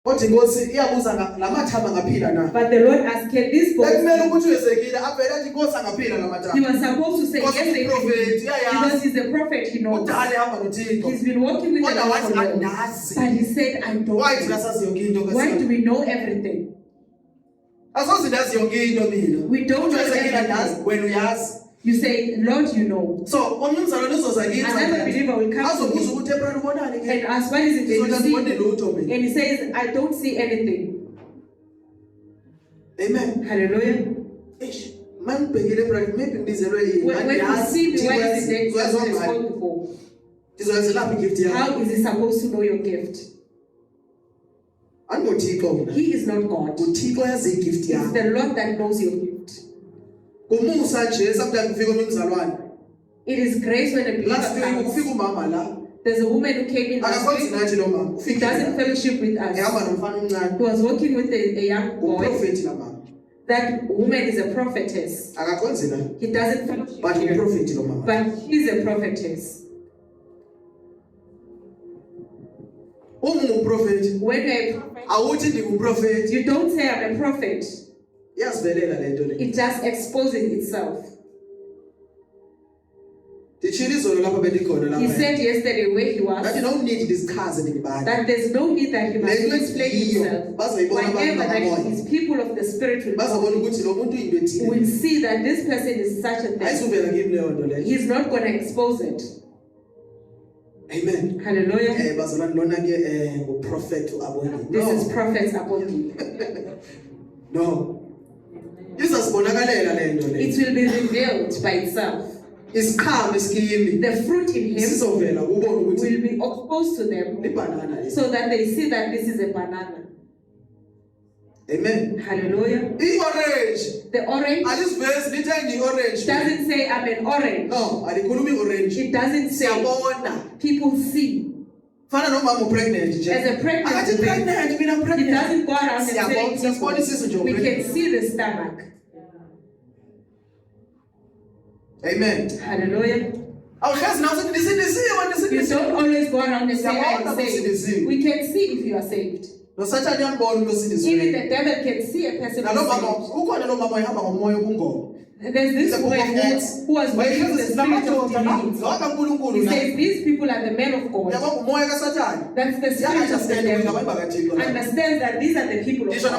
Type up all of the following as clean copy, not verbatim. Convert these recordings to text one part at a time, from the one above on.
But the Lord asked, can this box? He was supposed to say, yes, they do. Because he's a prophet, he knows. He's been working with the Lord for long. But he said, I don't know. Why do we know everything? We don't know everything. When we ask, you say, Lord, you know. So, another believer will come to me and ask, what is it that you see? And he says, I don't see anything. Amen. Hallelujah. When you see me, what is it that God has called you for? How is he supposed to know your gift? He is not God. It's the Lord that knows your gift. It is grace when a believer comes. There's a woman who came in last week. She doesn't fellowship with us. Who was working with a young boy. That woman is a prophetess. He doesn't fellowship with her, but she's a prophetess. When you're a prophet, you don't say I'm a prophet. It just exposes itself. He said yesterday where he was that you don't need this that there's no need that he must explain himself. Whenever that his people of the spirit will see that this person is such a thing, he's not going to expose it. Amen. Hallelujah. This is prophets Abongi. No. It will be revealed by itself. The fruit in him will be exposed to them so that they see that this is a banana. Amen. Hallelujah. The orange doesn't say I'm an orange. No, it doesn't say. People see. As a pregnant baby, it doesn't go around and say we can see the stomach. Amen. Hallelujah. You don't always go around and say I am saved. We can see if you are saved. Even the devil can see a person who is saved. There's this woman who was working with the spirit of divinity. He says these people are the men of God. That's the spirit of the devil. Understands that these are the people of God.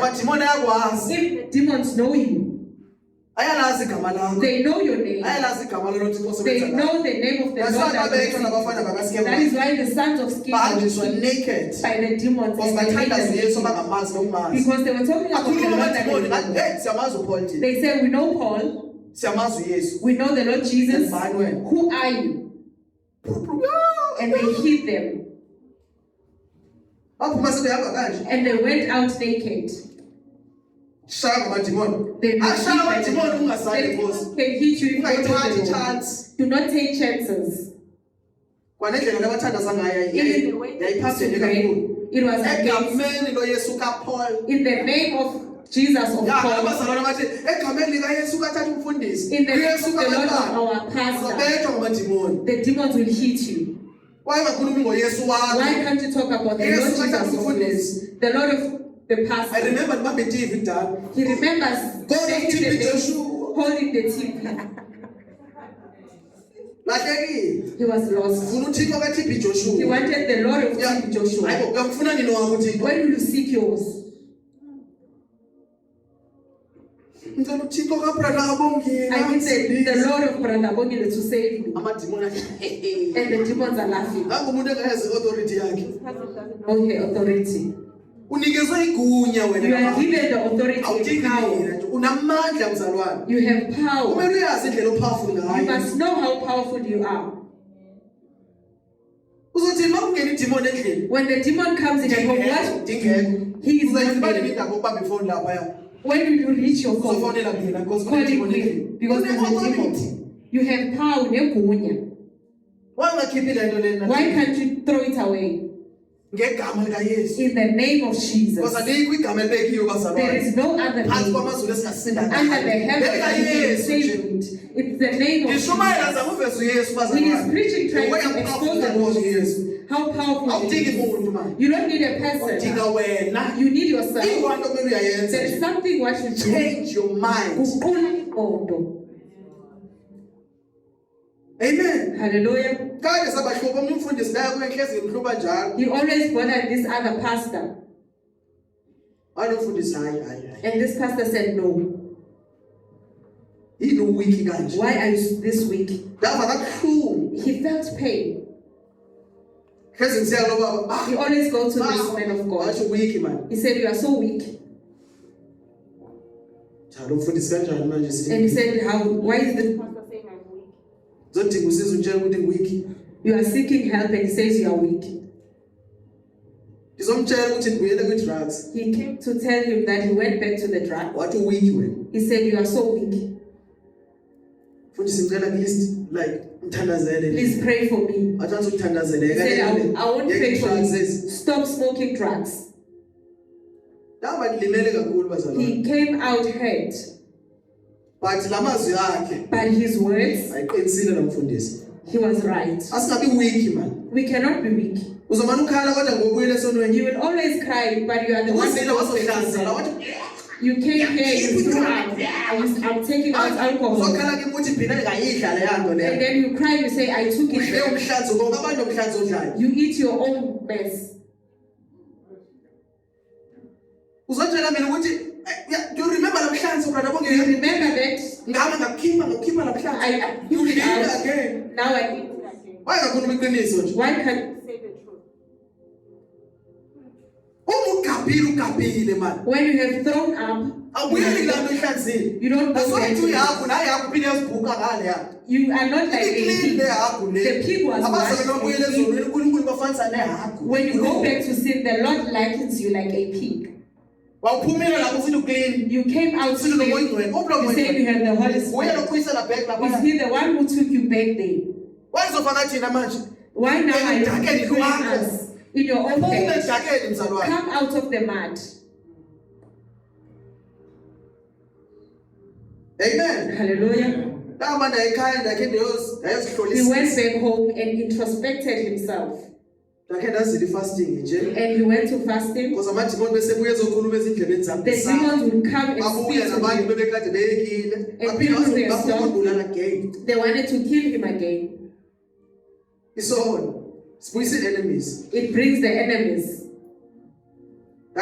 If the demons know you, they know your name. They know the name of the Lord. That is why the sons of Sceva were naked by the demons. Because they were talking about the Lord. They said, we know Paul. We know the Lord Jesus. Who are you? And they hid them. And they went out naked. They can hit you if you do not take chances. Even the way they used to pray, it was against in the name of Jesus of Paul, in the name of the Lord of our pastor, the demons will hit you. Why can't you talk about the Lord Jesus of Christ, the Lord of the pastor? I remember David. He remembers holding the TV. He was lost. He wanted the Lord of TB Joshua. When will you seek yours? I need the Lord of Brother Abongile to save me. And the demons are laughing. Okay, authority. You are given the authority and power. You have power. You must know how powerful you are. When the demon comes in a home, he is not there. When will you reach your phone? Calling him. Because there's a demon. You have power. Why can't you throw it away? In the name of Jesus. There is no other name under the heaven that you can save it. It's the name of Jesus. He is preaching, trying to expose the How powerful it is. You don't need a person. You need yourself. There is something what you do. Change your mind. Amen. Hallelujah. He always bothered this other pastor. And this pastor said no. Why are you this weak? He felt pain. He always goes to this man of God. He said, you are so weak. And he said, why is this pastor saying I'm weak? You are seeking help and he says you are weak. He came to tell him that he went back to the drug. He said, you are so weak. Please pray for me. He said, I won't pray for you. Stop smoking drugs. He came out hurt. But his words, he was right. We cannot be weak. You will always cry, but you are the one. You came here, you threw up. I'm taking out alcohol. And then you cry, you say, I took it. You eat your own mess. You remember that? I took it out. Now I eat it again. Why can't you say the truth? When you have thrown up, you don't go back to it. You are not like a pig. The pig was washed. When you go back to sin, the Lord likens you like a pig. You came out clean. You say you have the Holy Spirit. Is he the one who took you back there? Why now are you declaring us in your own page? Come out of the mud. Amen. Hallelujah. He went back home and introspected himself. And he went to fasting. The demons would come and speak to him. And people they stopped. They wanted to kill him again. It brings the enemies. He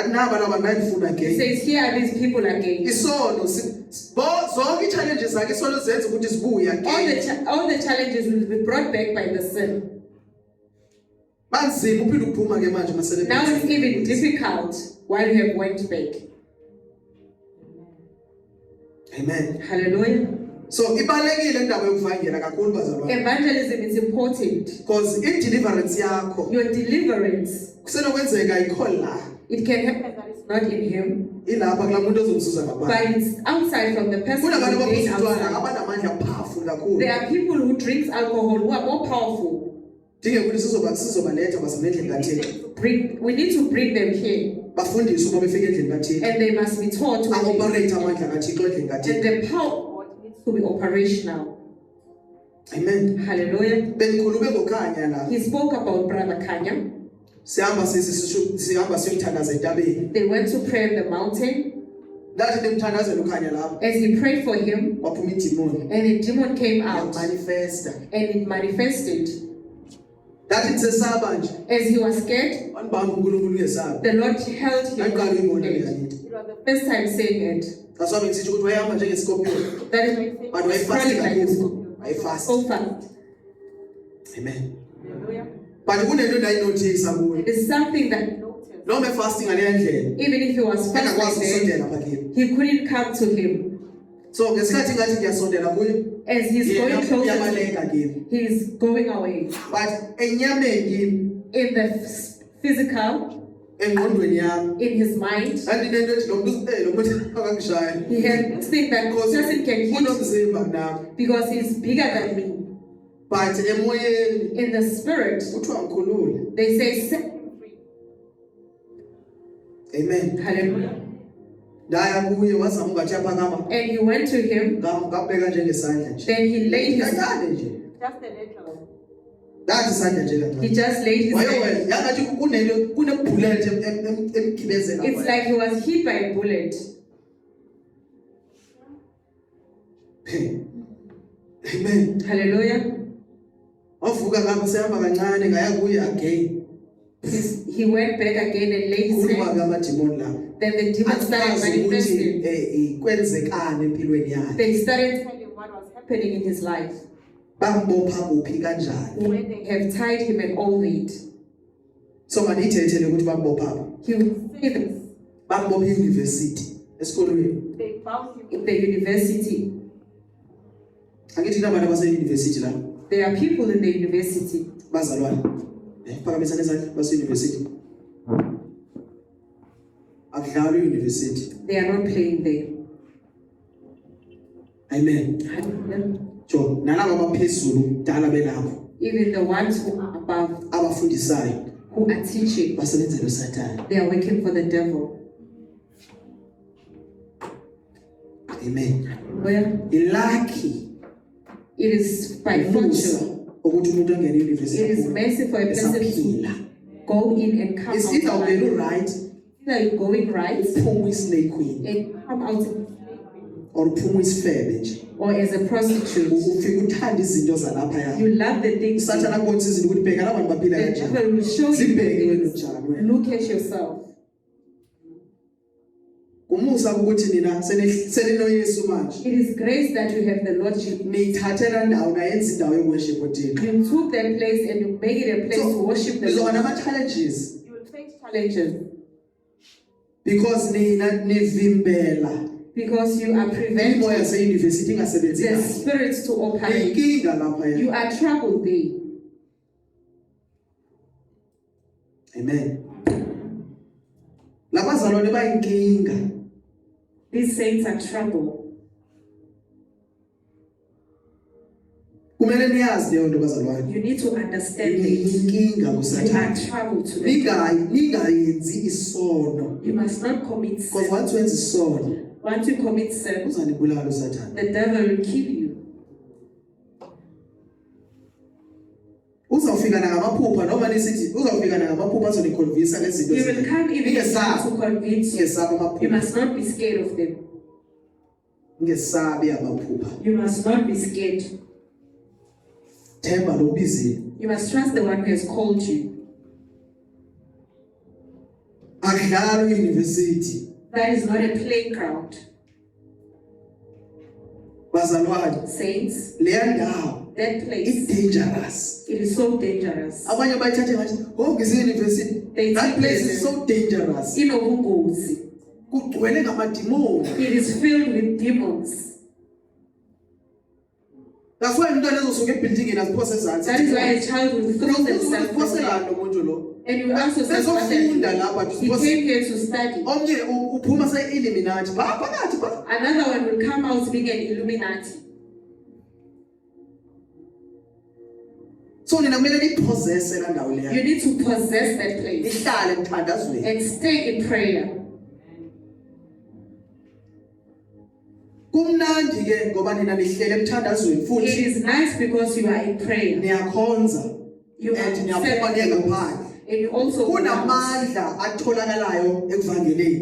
says, here are these people again. All the challenges will be brought back by the sin. Now it's even difficult while you have went back. Amen. Hallelujah. So evangelism is important. Because in deliverance, your deliverance, it can happen that it's not in him, but it's outside from the person who is outside. There are people who drink alcohol who are more powerful. We need to bring them here. And they must be taught to operate. And the power needs to be operational. Amen. Hallelujah. He spoke about Brother Kanya. They went to pray on the mountain. As he prayed for him, and a demon came out and it manifested. As he was scared, the Lord held him. It was the first time saying it. That is why he was so fast. Amen. But it's something that even if he was fasting, he couldn't come to him. So as he's going closer, he's going away. But in the physical, in his mind, he had this thing that person can hit because he's bigger than me. But in the spirit, they say set him free. Amen. Hallelujah. And he went to him. Then he laid his hand. Just a little. That is He just laid his hand. It's like he was hit by a bullet. Amen. Hallelujah. He went back again and laid his hand. Then the demon started manifesting. They started telling him what was happening in his life. When they have tied him and all that. So he will say this. They found him in the university. There are people in the university. They are not playing there. Amen. Even the ones who are above, who are teaching, they are working for the devil. Amen. Well, lucky. It is by fortune. It is mercy for a person to go in and come out. It's either going right, either you're going right and come out or as a prostitute. You love the things. The devil will show you things. Look at yourself. It is grace that you have the Lordship. You took that place and you make it a place to worship the Lord. You will face challenges. Because you are preventing the spirits to operate. You are troubled there. Amen. These saints are troubled. You need to understand that you are troubled today. You must not commit sin. Once you commit sin, the devil will kill you. He will come even to convince you. You must not be scared of them. You must not be scared. You must trust the one who has called you. That is not a playground. Saints, that place is dangerous. It is so dangerous. That place is so dangerous. It is filled with demons. That's why that is why a child will throw themselves. And you ask yourself, he came here to study. Another one will come out being an Illuminati. So you need to possess that place and stay in prayer. It is nice because you are in prayer. You are and you also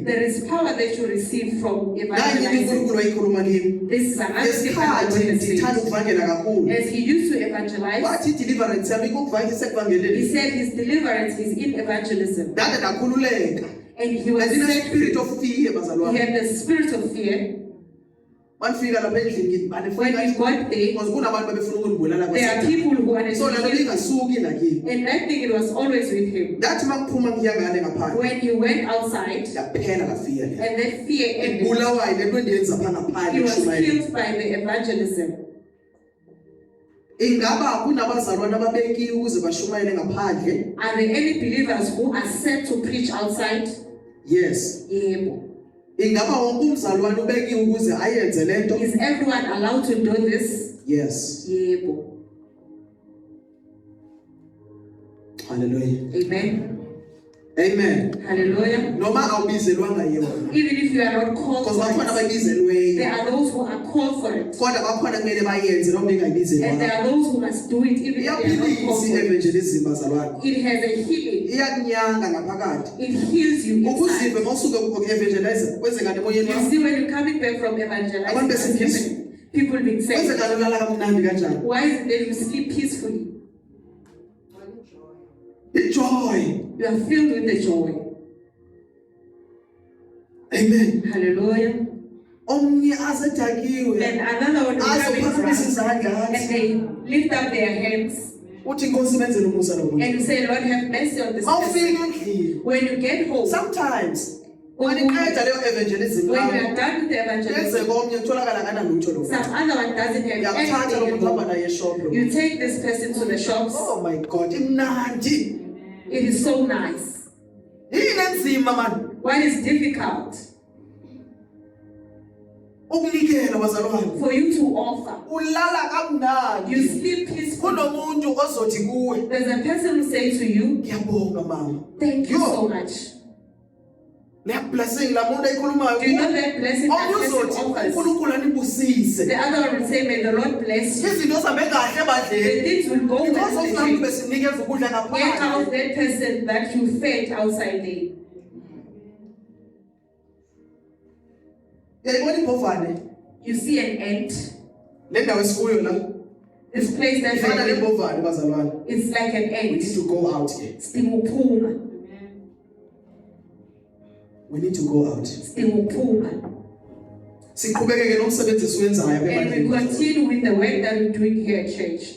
there is power that you receive from evangelizing. This is another thing. As he used to evangelize, he said his deliverance is in evangelism. And he was in a spirit of fear. He had the spirit of fear. When we got there, there are people who wanted to kill him. And I think it was always with him. When he went outside, and that fear ended, he was killed by the evangelism. Are there any believers who are set to preach outside? Yes. Yeah. Is everyone allowed to do this? Yes. Yeah. Hallelujah. Amen. Amen. Hallelujah. Noma awubizelwanga yona. Even if you are not called Because for bakhona it, abayibizelweyo. there are those who are called for it. Kodwa bakhona kumele bayenze noma And bengayibizelwanga. there are those who must do it even if they are not Iyaphilisa called for it. i-evangelism bazalwane. It has a healing. Iyakunyanga ngaphakathi. It heals you Ukuzive inside. mawusuka ku-evangelize kwenzekani emoyeni You wakho. see, when you're coming back from evangelizing, Abantu what's besilisa. happening? People being saved. Kwenzekani ulala kamnandi kanjani. Why is it that you sleep peacefully? Joy. You are filled with the joy. Amen. Hallelujah. Omnye asedakiwe. And another one is coming from, Azophakamisa izandla and athi. they lift up their hands Uthi Nkosi menzele umusa lo muntu. and you say, Lord, have mercy on this Awufika person. endlini. When you get home, Sometimes when you waniqeda leyo evangelism are yakho. done with the evangelism, Yenzeka omnye kutholakala kanalutho lo muntu. some other one doesn't have Uyamthatha lo anything muntu uhamba at all. naye eshop lo You muntu. take this person to the shops. Oh my God, imnandi. It is so nice. Yini enzima man. What is difficult Ukunikela bazalwane. for you to offer? Ulala kamnandi. You sleep peacefully. Kunomuntu ozothi kuwe. There's a person who says to you, Ngiyabonga mama. thank you Yo. so much. Le blessing la muntu ayikhulumayo. Do you know that blessing that Omnye person uzothi offers? uNkulunkulu anibusise. The other one will say, may the Lord bless you. Izinto zihambe kahle The badleni. things will go Because well of in the abantu church. besinikeza ukudla Get ngaphandle. out that person that you fed outside there. Yayibona imbovane. You see an ant. Le ndawo esikuyo la. This place that Ifana you're in, nembovane bazalwane. it's like an We need ant. to go out here. Stimuphuma. We need to go out. Stimuphuma. Siqhubekeke nomsebenzi esiwenzayo And we ebandleni. continue with the work that we're doing here at church.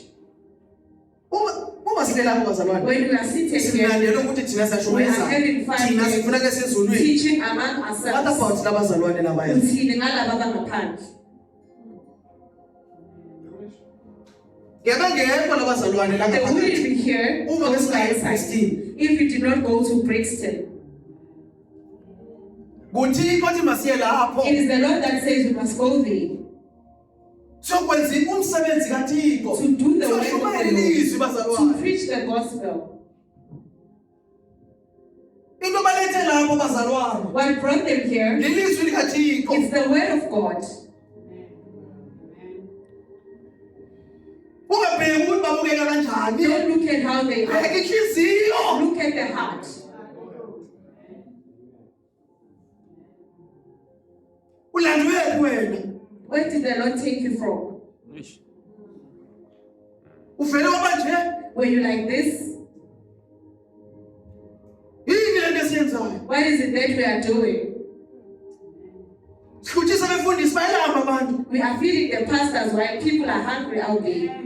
Uma silela lapho bazalwane. When we are seated here, Simnandela ukuthi thina siyasho we are kwenza. having fun Thina here, sifuna ke sezulwini. teaching among What ourselves. about labazalwane labaya? Uthini ngalaba abangaphandle. Ngeke labazalwane la They ngaphandle. wouldn't be here Uma on besingaya my side e-Brixton. if you did not go to Brixton. Kuthi ukuthi masiye lapho. It is the Lord that says we must go there Sokwenza umsebenzi kaThixo. to do the work of Soshumayela the ilizwi Lord, to bazalwane. preach the gospel. Into balethe lapho bazalwane. What brought them here Lilizwi likaThixo. is the word of God. Ungabheki ukuthi babukeka kanjani. Don't look at how they Bheka are. inhliziyo. Look at the heart. Ulandwe wena. Where did the Lord take you from? Uvele waba nje. Were you like this? Yini lento esiyenzayo? What is it that we are doing? Sikhutshisa befundisi bayalamba abantu. We are feeding the pastors while people are hungry out there.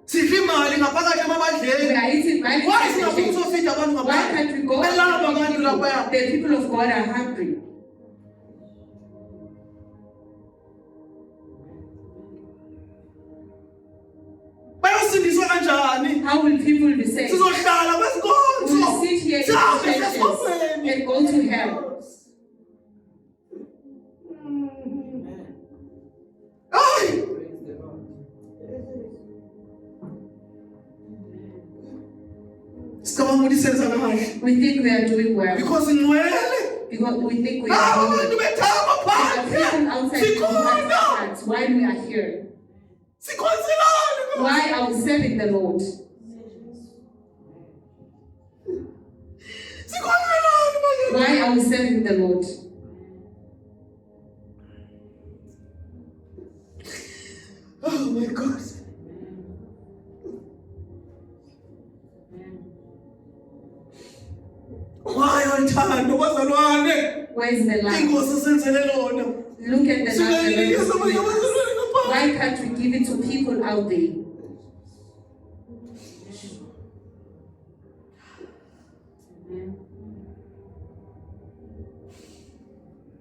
Sidla imali ngaphakathi We emabandleni. are eating money. Why singafuni ukuzofida abantu Why ngaphandle? can't we go Belamba and abantu feed lapha. people? The people of God are hungry. Bayosindiswa kanjani? How will people be saved? Sizohlala We kwezinkonzo. will sit here in Sihambe the churches esesofeni. and go to hell. Hayi. Sicabanga ukuthi senza kahle. We think we are doing well Because ngcwele. because we think we Laba are abantu doing bethaba well. There are people phandle. outside the Sikhona. hearts while we are here. Sikhonzilani. Why are we serving the Lord? Sikhonzilani manje. Why are we serving the Lord? Oh my God. Why uthando bazalwane? Where is the love? Inkosi senzele lona. Look at the love the Singayinikeza Lord abanye has given us. abazalwane ngaphandle. Why can't we give it to people out there?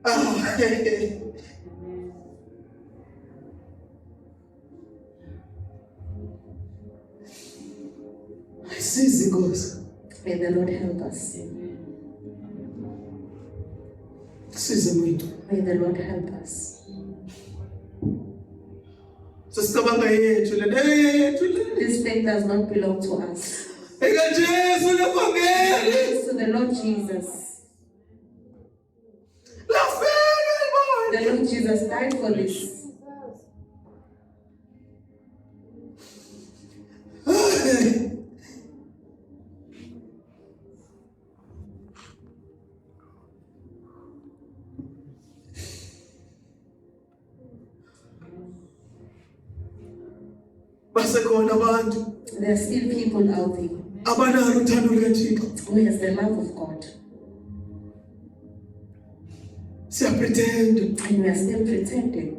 Ah. Ayisizi inkosi. May the Lord help us. Size mwethu. May the Lord help us. Sesicabanga yethu le. This thing does not belong to us. Praise to the Lord Jesus. The Lord Jesus died for this. There are still people out there who has the love of God. And we are still pretending.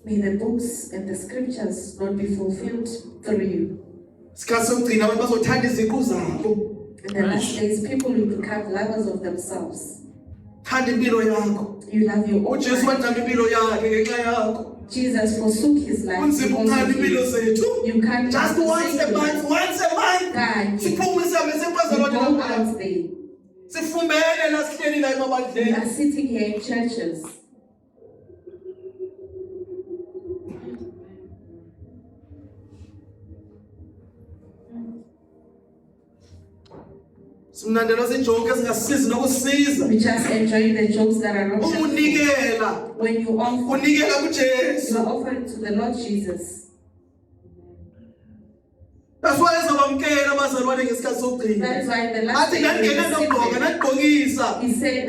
May the books and the scriptures not be fulfilled through you. In the last days, people will become lovers of themselves. You love your own life. Jesus forsook his life. You can't just once a month. You go out there. We are sitting here in churches. We just enjoy the jokes that are not helpful. When you offer, you are offering to the Lord Jesus. That's why That is why in the last day he said,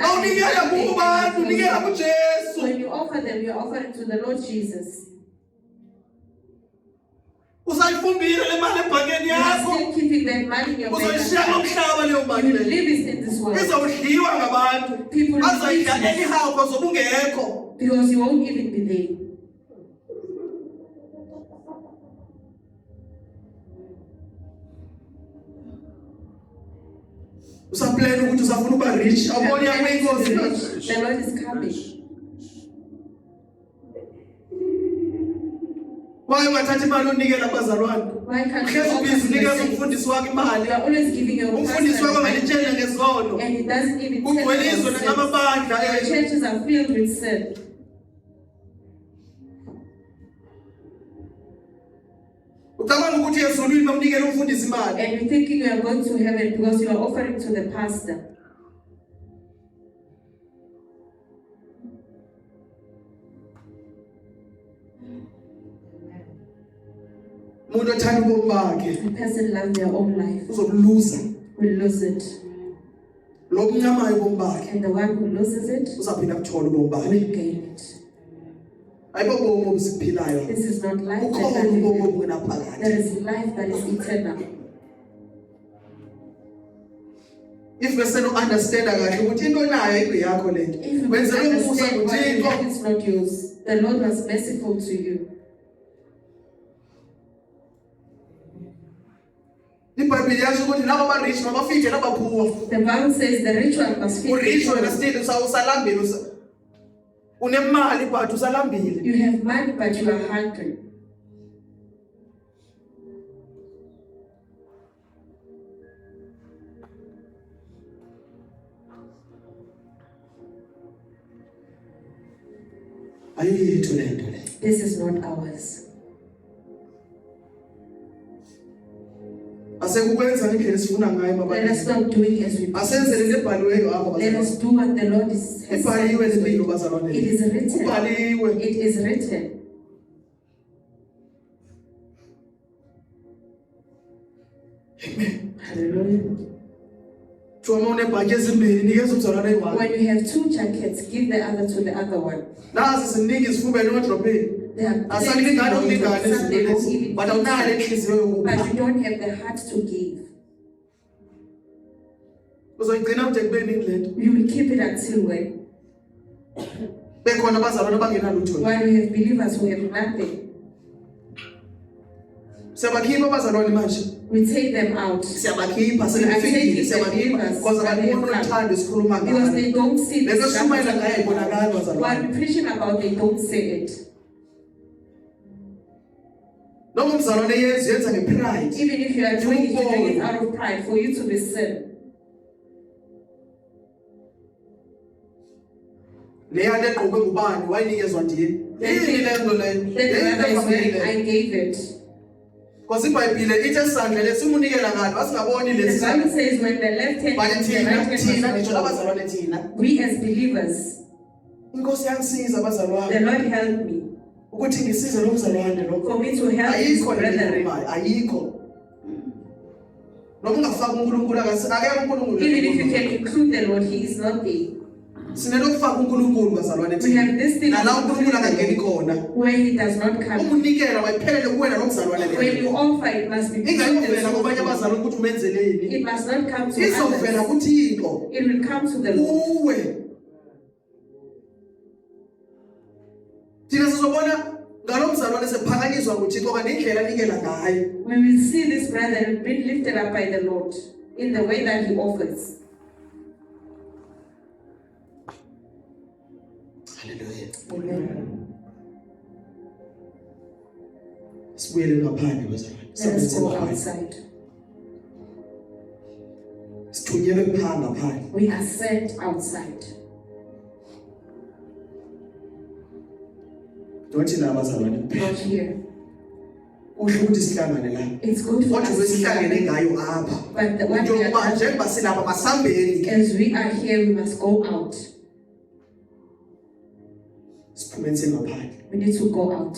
when you offer them, you are offering to the Lord Jesus. You are still keeping that money in your bank account. You will leave it in this world. People will eat it because you won't even be there. The Lord is coming. Why can't you You are always giving your pastor and he doesn't even tell you. Your churches are filled with sin. And you're thinking you are going to heaven because you are offering to the pastor. A person loves their own life will lose it. And the one who loses it will gain it. This is not life that there is life that is eternal. If we don't understand what you have, it's not yours. The Lord was merciful to you. The Bible says the rich one must feed the poor. You have money but you are hungry. This is not ours. Let us not do it as we please. Let us do what the Lord has said. It is written. It is written. Amen. Hallelujah. When you have two jackets, give the other to the other one. There are but you don't have the heart to give. You will keep it until when? While we have believers who have nothing. We take them out. Because they don't see this. While we're preaching about, they don't say it. Even if you are doing it, you're doing it out of pride for you to be sin. leya nto egqokwe ngubani wayinikezwa ndini yini le nto leyo I gave it. Because iBhayibhile ithi esandleni simunikela ngalo asingaboni The lesi Bible says when the left hand but and the right hand thina was ngisho cut off, abazalwane thina we as believers, inkosi yangisiza abazalwane the Lord helped me. ukuthi ngisize lo mzalwane lo For me to help his ayikho brethren. le ayikho noma ungafaka uNkulunkulu akekho uNkulunkulu Even if you can include the Lord, He is not there. sinelokufaka uNkulunkulu bazalwane We have this thing nala uNkulunkulu akangeni khona where He does not come. umunikela wayiphelele kuwena lo mzalwane When you offer, it must be ingayivela kubanye it abazalwane ukuthi umenzeleni must not come to izovela others. kuThixo It will come to the Lord. kuwe thina sizobona ngalo mzalwane sephakanyiswa nguThixo kanti indlela anikela ngayo We will see this brother being lifted up by the Lord in the way that he offers. haleluya Amen. sibuyele ngaphandle bazalwane Let us go outside. sithunyelwe kuphanga ngaphandle We are sent outside. dothi la bazalwane Not here. kuhle ukuthi sihlangane la It's good for kodwa us. besihlangene ngayo apha But the one we njengoba are, njengoba silapha masambeni as we are here, we must go out. siphumenze ngaphandle We need to go out.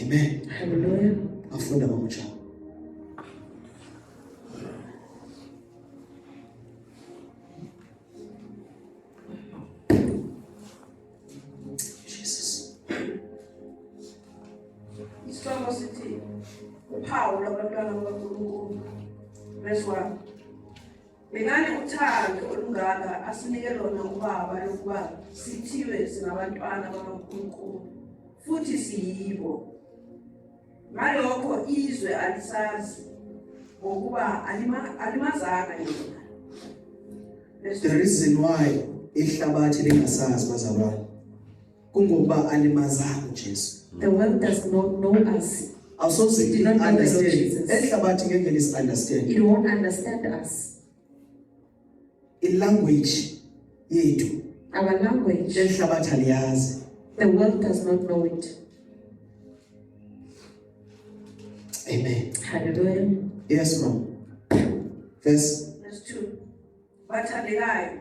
amen Hallelujah. afunda bamutsha Jesus Isihloko sithi uphawu lwabantwana bakaNkulunkulu. Verse 1. Bengani uthando olungaka asinike lona uBaba lokuba sithiwe singabantwana bakaNkulunkulu futhi siyibo. Ngalokho izwe alisazi ngokuba alimazanga yena. the reason why ihlabathi lingasazi bazalwane kungoba alimazanga uJesu The world does not know us. awusoze It did not know the Lord understand Jesus. ihlabathi ngeke lis understand It won't understand us. ilanguage yethu Our language, ihlabathi aliyazi the world does not know it. amen Hallelujah. yes ma'am verse Verse 2. Bathandekayo.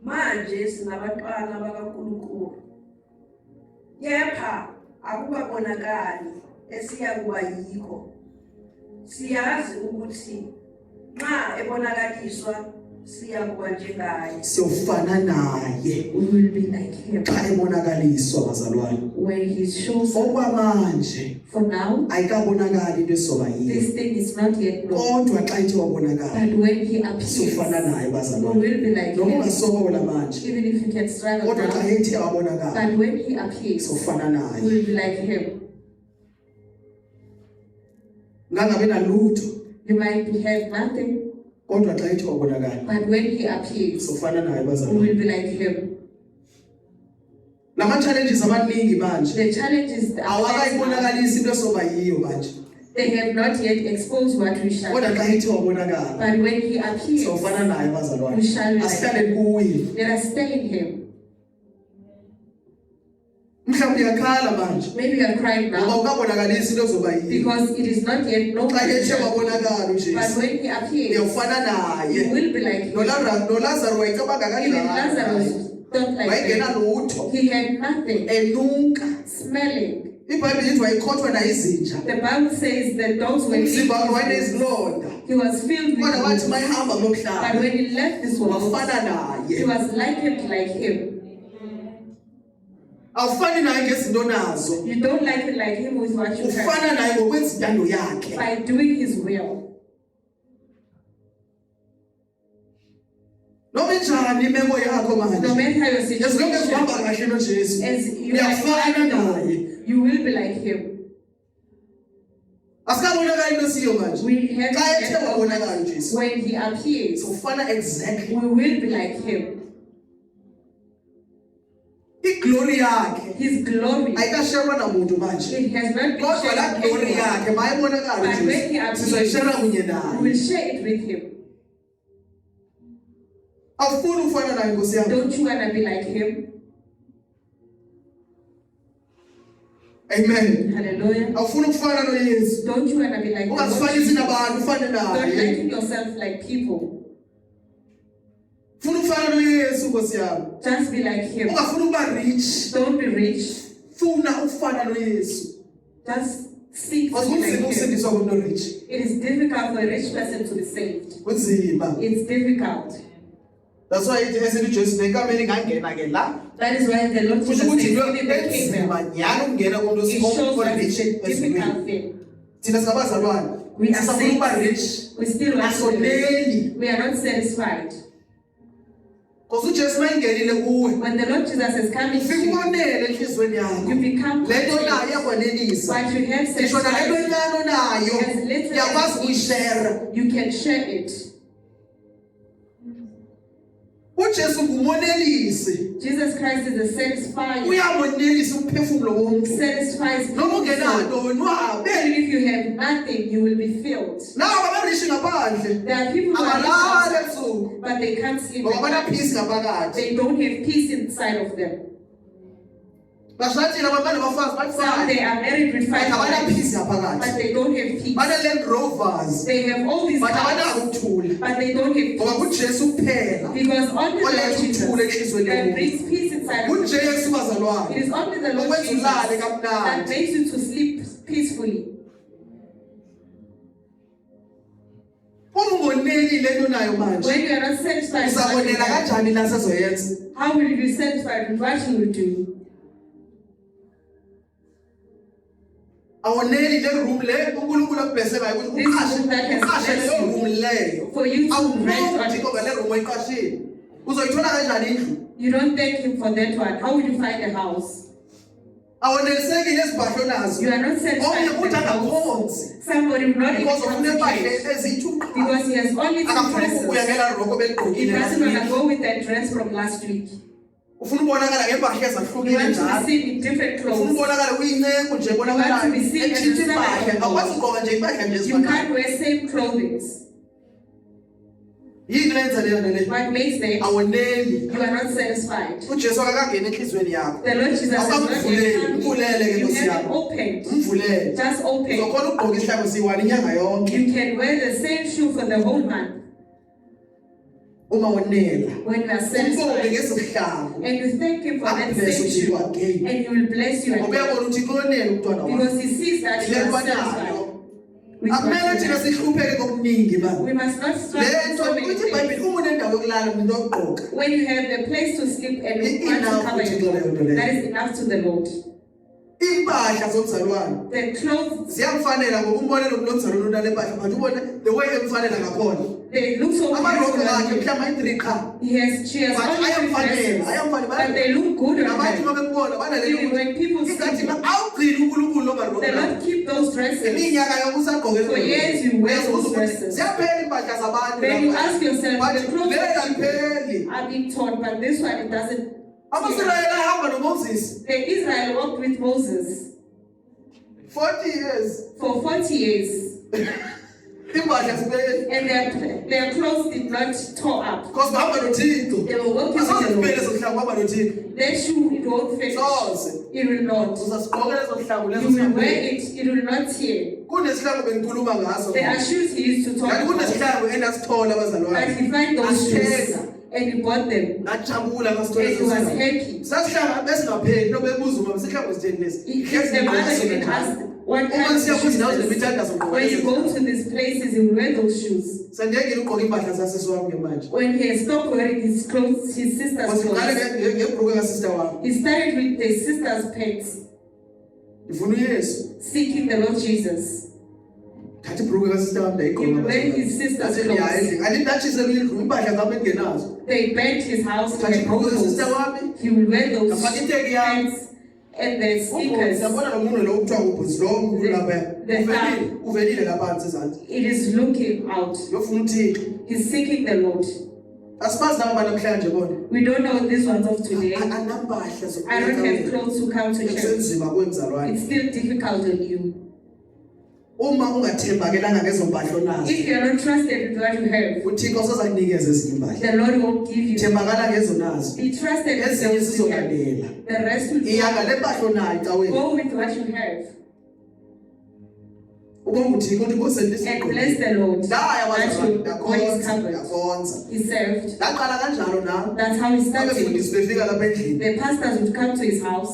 Manje sinabantwana bakaNkulunkulu. Kepha akubabonakali esiyakuba yikho. Siyazi ukuthi nxa ebonakaliswa siyakuba njengaye. siyofana naye We will be like him. xa ebonakaliswa bazalwane When he shows up. okwamanje For now, ayikabonakali into esoba yiyo this thing is not yet known. kodwa xa ithe wabonakala But when he appears, siyofana naye we bazalwane will be like noma him. ungasokola manje Even if you can struggle kodwa xa now. ethe wabonakala But when he appears, siyofana we naye will be like him. ngangabe nalutho You might have nothing, kodwa xa ethe wabonakala but when he appears, siyofana naye we bazalwane will be like him. lama challenges amaningi manje The challenge is that awakayibonakalisi into esoba yiyo manje they have not yet exposed what we shall kodwa be. xa ethe wabonakala But when he appears, siyofana naye bazalwane we shall be like asihlale him. kuye Let us stay in him. mhlawumbe uyakhala manje Maybe you are crying ngoba now ukabonakalisa into ezoba yiyo because it is not yet known. xa ethe wabonakala But uJesu when he appears, uyafana you naye will be like him. noLazaro wayecabanga Even kanjani Lazarus thought like wayengena him. lutho He had nothing, enuka smelling. iBhayibhile ithi wayekhothwa nayizinja The Bible says that those were umzimba wakhe he wayenezilonda was filled kodwa with wathi wounds. mayihamba kulo But mhlaba when he left this world, wafana he naye was likened like him. awufani naye ngezinto nazo You don't like it like him with what you have. ufana naye ngokwezintando yakhe By doing his will. noma injani imeko yakho No manje matter your yesilonke situation, kuhamba kahle noJesu as you uyafana are, naye you will be like him. asikabonakali into siyo manje We have xa ethe wabonakala it uJesu when he appears, ufana exactly we will be like him. iglory yakhe His glory, ayikasherwa namuntu manje it has not been kodwa la shared glory with anyone. yakhe mayibonakala But when he uJesu appears, sizoyishera kunye we naye will share it with him. awufuni ufana naye Nkosi yami. Don't you want to be like him? Amen. Hallelujah. Awufuni ukufana noYesu. Don't you want to be like the Lord Ungazifanisi Jesus? nabantu ufane Don't naye. liken yourself like people. Ufuna ukufana noYesu Nkosi yami. Just be like him. Ungafuni ukuba rich. Don't be rich. Funa ufana noYesu. Just seek to be like Kunzima him. ukusindiswa kumuntu rich. It is difficult for a rich person to be saved. Kunzima. It's difficult. That's why it esinto uJesu nenkameni ngangena ke la. That is why the Lord Jesus Kusho says, ukuthi "Give me the enzima kingdom." nyalo ukungena kumuntu It shows that rich. it's a difficult thing. Thina singabazalwane. We are Sisafuna ukuba saints. rich. We still want to be rich. Asoneli. We are not satisfied. Because uJesu mayingenile kuwe. When the Lord Jesus is coming to Ufike you, ubonele enhlizweni yakho. you become Lento nayo content. iyakwanelisa. But you have Ngisho nalento satisfaction. encane nayo As little uyakwazi as it ukuyishare. is, you can share it. uJesu ngumonelisi. Jesus Christ is a satisfier. Uyamonelisa umphefumulo womuntu. Satisfies Noma people. ungenanto wenwabe. Even if you have nothing, you will be filled. Nawo abarishi ngaphandle. There are people who are Abalale rich, ebusuku. but they can't sleep. Ngoba at bana night. peace ngaphakathi. They don't have peace inside of them. Bashathina abantu abafazi Some bathi they are married with 5 abana wives, peace ngaphakathi. but they don't have peace. Bana Land Rovers. They have all these But cars, abanako ukuthula. but they don't have Ngoba peace. kuJesu kuphela. Because only the Lord Oletha Jesus ukuthula enhliziyweni that yomuntu. brings peace inside of you. uJesu bazalwane. It is only the Lord Okwenza Jesus ulale that kamnandi. makes you to sleep peacefully. Uma ungoneli lento nayo manje. When you are not satisfied with what you Uzabonela have, kanjani nasezoyenza? how will you be satisfied with what you will do? Awoneli le room le uNkulunkulu akubhese ngayo ukuthi This room that has uqashe blessed leyo you. room leyo. For you to rest Awuboni on Thixo ngale room oyiqashile. Uzoyithola kanjani indlu? You don't thank him for that one. How will you find a house? Awonelisekile ezibhahlo nazo. You are not Omnye satisfied with uthi the house. akakhonzi. Somebody will not even Because ufuna impahla concentrate ezithu. because he has only 2 Akafuna ukubuya dresses. ngela roko He beligqokile. doesn't want to go with that dress from last week. Ufuna ubonakala ngempahla You ezahlukile want to be njalo. seen in different Ufuna clothes. ubonakala uyinceku nje bonakala. You want to be seen as a Etshintsha servant impahla. of God. Awukwazi ukugqoka nje impahla nje You esifanayo. can't wear same clothing. Yini lenza leyo nto le? What makes that? Awoneli. You are not satisfied. uJesu akakangena enhlizweni yakho. The Lord Jesus has not Awukamvuleli, yet come. mvulele ke You Nkosi haven't yami. opened. Umvulele. Just open. Uzokhona ukugqoka isihlangu siyi-1 inyanga yonke You can wear the same shoe for the whole month uma wonela. when you are Umbonge satisfied. ngesihlangu. And you thank him for that Akubless same uThixo shoe. again. And he will bless you Ngoba again. uyabona ukuthi konela umntwana wakho. Because he sees that you Le are nto satisfied. anayo. with what Akumele you thina have. sihlupheke kokuningi ba. We must not Le struggle nto so many uthi things. iBhayibheli uma unendawo yokulala umuntu okugqoka. When you have the place to sleep and you want Enough to cover ukuthi leyo nto your leyo. that is enough to the Lord. Impahla zomzalwane The clothes, ziyamfanela ngoba umbone lo muntu omzalwane unale impahla but ubone the way emfanela ngakhona. they look so Amaroko beautiful akhe on you. mhlawumbe ayi-3 qha. She has But only 3 ayamfanela, dresses, ayamfanela. but they look good on Nabantu her. uma bembona banaleli Even when people see ingathi you, awugcini uNkulunkulu lo maroko the lawo. Lord keep those dresses. Iminyaka yonke usagqoke For years you wear those dresses. ziyaphela impahla zabantu Then you lapha. ask yourself, But the clothes vele of people alipheli. are being torn, but this one it doesn't. Ama-Israyeli ahamba noMoses The Israel walked with Moses 40 years. for 40 years, Impahla zipheli. and their clothes did not tore up. Because bahamba noThixo. They were walking Asoze with the ziphele Lord. lezo hlangu bahamba noThixo. Their shoe, it won't finish. Soze. It will not. Uzazigqoka lezo hlangu lezo You will wear ziyaphela. it will not tear. Kunesihlangu bengikhuluma ngaso. There are shoes he used to talk Kanti about, kunesihlangu enasithola but abazalwane. he find those shoes Asithenga. and he bought them. Ngajabula And ngasithola he lezo was sihlangu. happy. Sasihlanga besingapheli no bebuza uma sihlangu sitheni lesi. If the mother even asked what kind of shoes is this? When you go to these places, he will wear those shoes. Sandiyekile ukugqoka impahla zasesi wami ngemanje. When he stopped wearing his clothes, his sister's Ngale clothes, ngebhruku kasista wami. he started with the sister's pants, Ngifuna uYesu. seeking the Lord Jesus. Thatha ibhruku kasista wami He ndayigqoka. wearing his sister's Athi clothes. ngiyayidla. Alindatshise indlu impahla zami engenazo. They burnt his house Thatha with ibhruku clothes. kasista wami. He will wear those Ngafaka iteki yami. pants and the Ubhozi sneakers. yabona lo muntu lo kuthiwa ubhozi lo omkhulu lapha. The Uvelile lapha phansi ezantsi. It is looking out. Uyofuna uThixo. He's seeking the Lord. Asibazi laba namhlanje bona. We don't know these ones of today. Anampahla I don't have clothes to come to church. Kusenzima kwenzalwane. It's still difficult on you. uma ungathembakelanga ngezompahla onazo If you are not trusted with what you have, uThixo uzozakunikeza ezinye impahla the Lord will give you. thembakala ngezonazo Be trusted with ezinye those you have. sizolandela The rest will iyanga le mpahla onayo caweni go with what you have ubonga uThixo ukuthi ngosendisa and bless the Lord. daya That wazalwa you God is covered. yakhonza He served. yaqala kanjalo nawe That's how he started. abefundisi befika lapha endlini The pastors would come to his house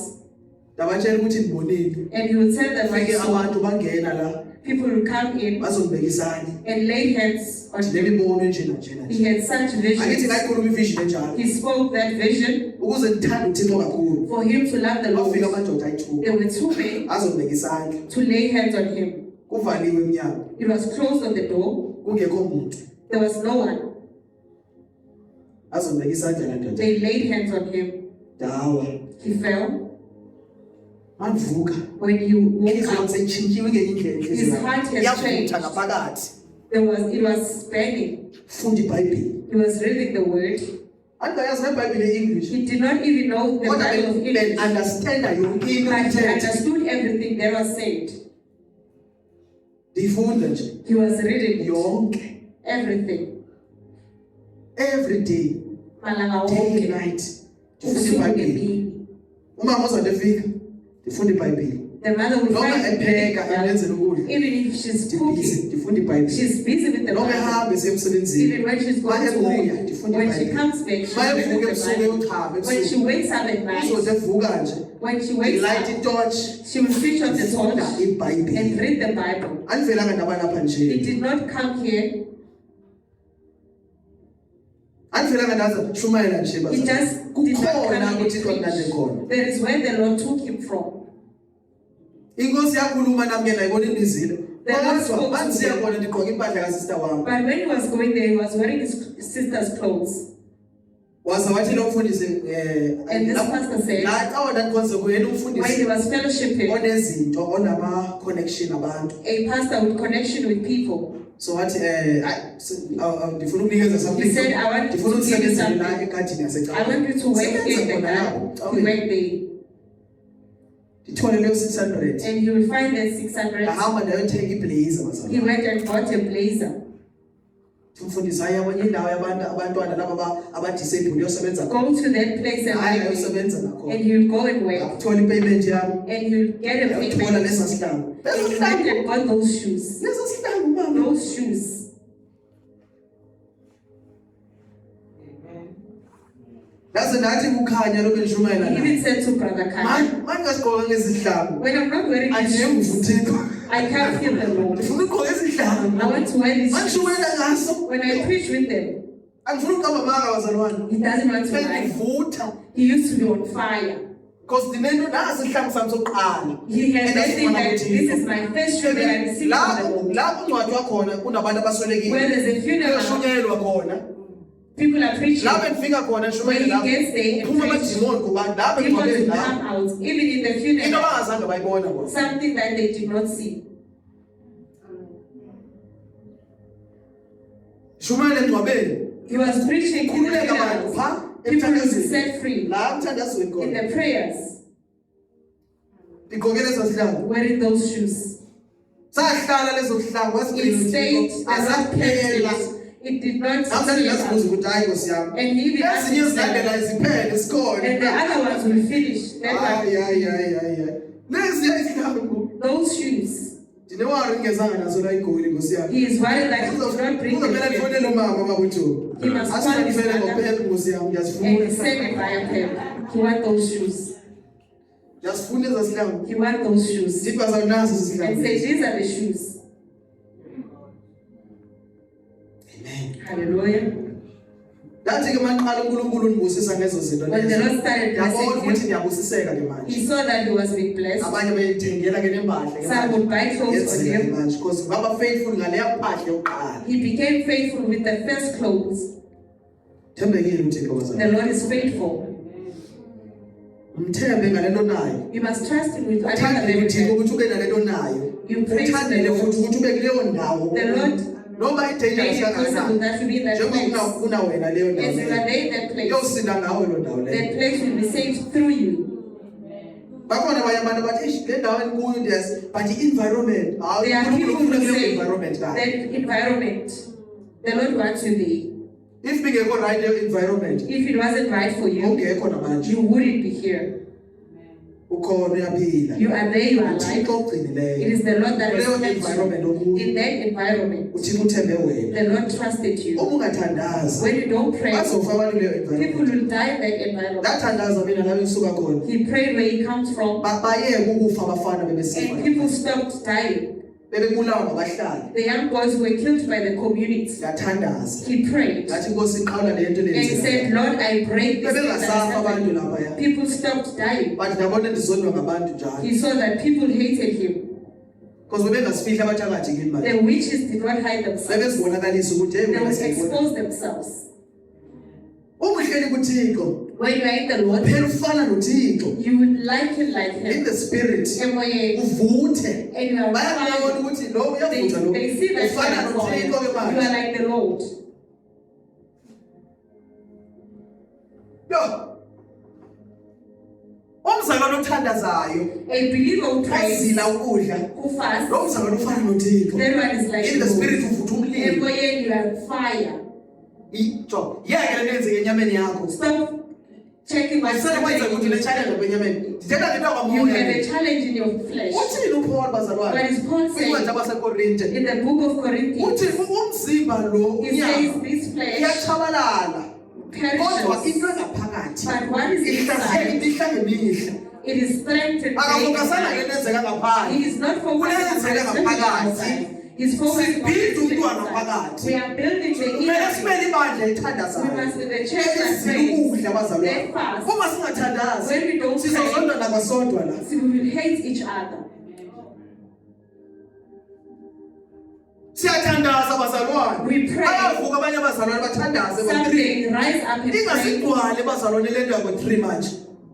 ndabatshela ukuthi ndibonile and he would tell them what he fike saw. abantu bangena la People would come in bazongibeka isandla and lay hands on him. lemibono njena njena He had such angithi visions. ngayikhuluma ivision enjalo He spoke that vision ukuze ngithande uThixo kakhulu for him to love the bafika Lord. amadoda ayithuba There were two men azongibeka isandla to lay hands on him. kuvaliwe emnyango It was closed on the door. kungekho muntu There was no one. azongibeka isandla la ndoda They laid hands on him. dawa He fell. mandivuka When he woke inhliziyo up, seyitshintshiwe ngenye indlela his inhliziyo heart has yavutha changed. ngaphakathi It was banging. funda iBhayibheli He was reading the word. angayazi neBhayibheli e-English He did not even know the kodwa Bible of English, understanda yonke into but he ithethe understood everything that was said. ndifunda nje He was reading it. yonke Everything. every day Malanga day and wonke. night ndifunda Ubusuku iBhayibheli nemini. umama uzonto efika ndifunda iBhayibheli The mother will noma find epheka emenzela ukudla even if she's ndibhizi cooking, ndifunda iBhayibheli she's busy with the noma Bible. ehambe semsebenzini Even when she's going to mayebuya work, ndifunda when she iBhayibheli comes back, she's mayevuka reading the ebusuku Bible. eyochama When she ebusuku wakes up at night, uzothi evuka nje when she wakes light up, itouch she will switch on the ndifunda torch and iBhayibheli read the Bible. andivelanga ndabalapha He nje did not come here. andivelanga ndaza shumayela nje He bazalwane. just did not kukhona come uThixo here kunande to khona preach. There is where the Lord took him from. inkosi yakhuluma nami ke nayibona indizile The Lord kodwa spoke to bandiziya him. khona ndigqoka impahla kasista wami But when he was going there, he was wearing his sister's clothes. waza wathi lo mfundisi And this pastor said, la cawa ndandikhonze kuyena when he umfundisi was fellowshipping, onezinto onama connection abantu a pastor with connection with people, so wathi ndifuna ukunikeza he something said, I want ndifuna to give you ukusebenzela la something. egadini I yasecawa want you to work Sebenza in the khona lapho, garden, to Caweni. work there. ndithole leyo 600 And you will find that 600. ngahamba ndayothenga iblazer He bazalwane went and bought a blazer. umfundisi hayi abanye indawo yabantu abantwana laba abadisable uyosebenza khona Go to that place and hayi work there. ayosebenza And nakhona he will go and work. ngakuthola ipayment yami And he will get a ngakuthola payment. lesa sihlangu And he went and got those shoes. leso sihlangu mama Those shoes. yaze ndathi kukhanya lobe nishumayela He naye even said to Brother Khan, manje ngasigqoka ngezihlangu when I'm not wearing these shoes, angiyevuthixo I can't feel the Lord. ndifuna ukugqoka izihlangu I want to wear these shoes. mangishumayela ngaso When I preach with them, angifuna ukuqamba manga bazalwane he doesn't want to lie. bengivutha He used to be on fire. because ndinento nasi isihlangu sami sokuqala He has And that thing that that's this is my first shoe that I received from the Lord. lapho ungcwatywa khona kunabantu Where abaswelekile there's a funeral, kuyoshunyelwa khona people are preaching. lapho endifika khona When nishumayele he lapho gets there and uphuma preach, amadimoni kubantu lapho people engcwabeni will lapho come out. Even in the into funeral, abangazange bayibona bona something that they did not see. shumayele engcwabeni He was preaching in the khululeka abantu funerals. pha People were emthandazweni set free la emthandazweni in khona the prayers, ndigqoke lezo zihlangu wearing those shoes. sahlala lezo zihlangu It stayed, azaphela it did not namhlanje tear ngazibuza up. ukuthi hayi nkosi yami And he even asked ezinye himself, zilandelayo ziphele sikhona and the other ones will finish. That hayi leziya izihlangu those shoes. ndinewari ngezanga nazo la igoli nkosi yami He is worried that he did not bring uzomele them ndifonele umama babujobi He must call his asifandifele mother ngophepha nkosi yami and ndiyazifuna send a buy him. He want those shoes. ndiyazifuna ezaa zihlangu He want those shoes. ndithi bazawunazo ezi And zihlangu say, these are the shoes. amen Hallelujah. ndathi ke maqala uNkulunkulu undibusisa ngezo zinto When the lezo Lord started yabona blessing ukuthi him, ndiyabusiseka ke manje he saw that he was being blessed. abanye beyithengela ke nempahla ke Some would buy clothes for him. manje because baba faithful ngaleya mpahla yokuqala He became faithful with the first clothes. thembekile uThixo The bazalwane Lord is faithful. umthembe ngalento nayo You must trust him with whatever uthandele you uThixo have. ukuthi ube nalento nayo You pray to the uthandele Lord. futhi ukuthi ube kuleyo ndawo The Lord noma made i-dangerous it possible kangakanani that you be in that place. njengoba una wena leyo As you ndawo are there in that place, yosinda ngawe lo ndawo leyo that place will be saved through you. bakhona abanye abantu bathi "Eish, le ndawo endikuyo ndiyazi but i-environment There are people who say environment that kayo environment, the Lord wants you there. if bingekho right environment If it wasn't right for you, ungekho namanje you wouldn't be here. ukhona uyaphila You are there, you are alive. uthixo ogcinileyo It is the Lord that kuleyo has kept environment you. okuyo In that environment, uthixo uthembe wena the Lord trusted you. uma ungathandazi When you don't pray, bazofa abantu kuleyo people environment will die in that environment. ndathandaza mina lapho ngisuka khona He prayed where he comes from, bayeke ukufa abafana bebesifa and people stopped dying. bebebulawa ngabahlali The young boys were killed by the community. ndathandaza He prayed ngathi inkosi iqawula le nto and he said, Lord, I break this thing that is bebengasafa abantu happening. laphaya People stopped dying. but ndabona ndizondwa ngabantu njalo He saw that people hated him. because bebengasifihla abathakathi kini manje The witches did not hide themselves. bebezibonakalisa ukuthi hey They wena would siyayibona expose themselves. uma uhleli kuthixo When you are in the Lord, phela ufana nothixo you would liken like in him. the spirit Emoyeni. uvuthe And you are bayabona fine. ukuthi lo uyavutha lo They see that you ufana are nothixo ke fine. You are manje like the Lord. yo umzalwane othandazayo A believer who prays, ozila ukudla who fasts, lo mzalwane ufana nothixo that one is like in the the spirit Lord. uvutha umlilo Emoyeni, you are on fire. ijo yeke le nenzeke enyameni yakho Stop checking what's ayisele kwenza ukuthi le happening. challenge kwenyameni ndithetha ngento You have kwamoya a challenge in your flesh. uthini uPaul bazalwane What is Paul kwincwadi saying yabasekorinte in the book of Corinthians? uthi umzimba lo He says unyama this flesh iyatshabalala kodwa into perishes, engaphakathi but what is ihlaziyeka inside, imihla ngemihla it is strengthened. akafokasanga day and ngento night. enzeka He ngaphandle is not focusing on Kulenzeka something ngaphakathi. outside. He's focusing on Sibhidla something umntwana inside. phakathi. We are building the kumele inner. sibele ibandla We elithandazayo must be the church that ezila prays. ukudla bazalwane They fast. uma singathandazi When we don't pray, sizozondwa nakwasodwa la we will hate each other. siyathandaza bazalwane We pray. bayavuka abanye abazalwane bathandaze ngo-3 Something rise up and pray. ingasigcwale bazalwane le nto yango-3 manje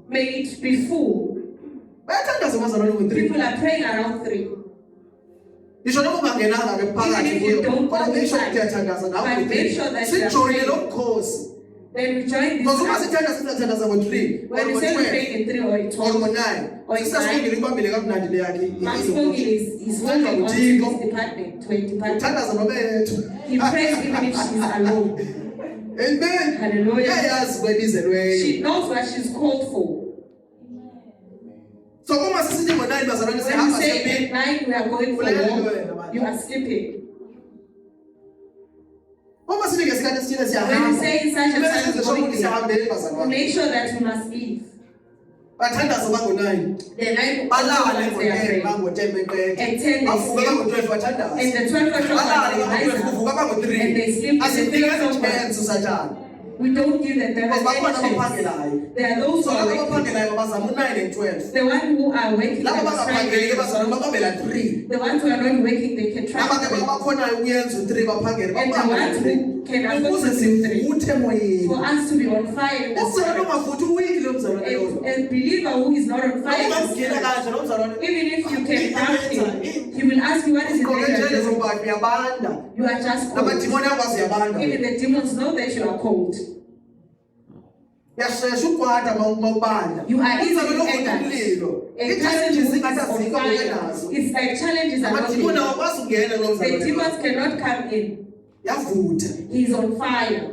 May it be full. bayathandaza abazalwane ngo-3 People are praying around 3. ngisho noma ungangenanga-ke phakathi Even if you kuyo don't kodwa make sure inside, ukuthi uyathandaza nawe but make sure that you are sijoyine praying. lo mkhosi Then we join because uma this. sithandaza sizathandaza ngo-3 When we say we're praying in 3 or in or 12, ngo-9 or in sisasibongile ukubambile kamnandi le yakhe Max Fogel is working on his department, to a department. uthandaza noma yedwa He prays even if she's alone. amen Hallelujah. uyayazi kwebizelweyo She knows what she's called for. so uma sisithi ngo-9 bazalwane When we sihamba say at siyephi 9 we are going for walk, you are sleeping. uma sithi ngesikhathi esithile When we siyahamba say in such and kumele such senze a sure ukuthi point, siyahambeli we bazalwane make sure that we must leave. bathandaza bango-9 The 9 balale o'clock they are ngo-10 praying. bango-10 beqede At 10 they bavuka sleep. bango-12 bathandaza And the 12 o'clock balale they rise bango-12 up. kuvuka bango-3 And they sleep. And the 3 asinikeze o'clock chance usathane we don't give the devil because bakhona any chance. abaphangelayo There are those so who are laba working. abaphangelayo babazama u-9 and 12 The one who are working, laba they must try bangaphangeli ke to- bazalwane babambela 3 the ones who are not working, they can try. laba ke to- bakhonayo ukuyenza u-3 baphangele And the ones who can afford ukuze to do 3. sivuthe emoyeni For us to be on fire in the umzalwane spirit. ungafuthi uwiki lo mzalwane loyo A believer who is not on fire in the ungamgena spirit, kahle lo mzalwane even if you can ask him, he will ask you what is it ugqoke that you are njelezo doing. mbali uyabanda You are just cold. namadimoni akwazi uyabanda Even the demons know that you are cold. uyashesha ukwada uma ubanda You are easily umzalwane ovutha angered. umlilo A person i-challenges who is ingathi on azikho fire, ukenazo it's like challenges are not amadimoni here. awakwazi ukungena kulo The mzalwane demons cannot come in. yavutha He is on fire.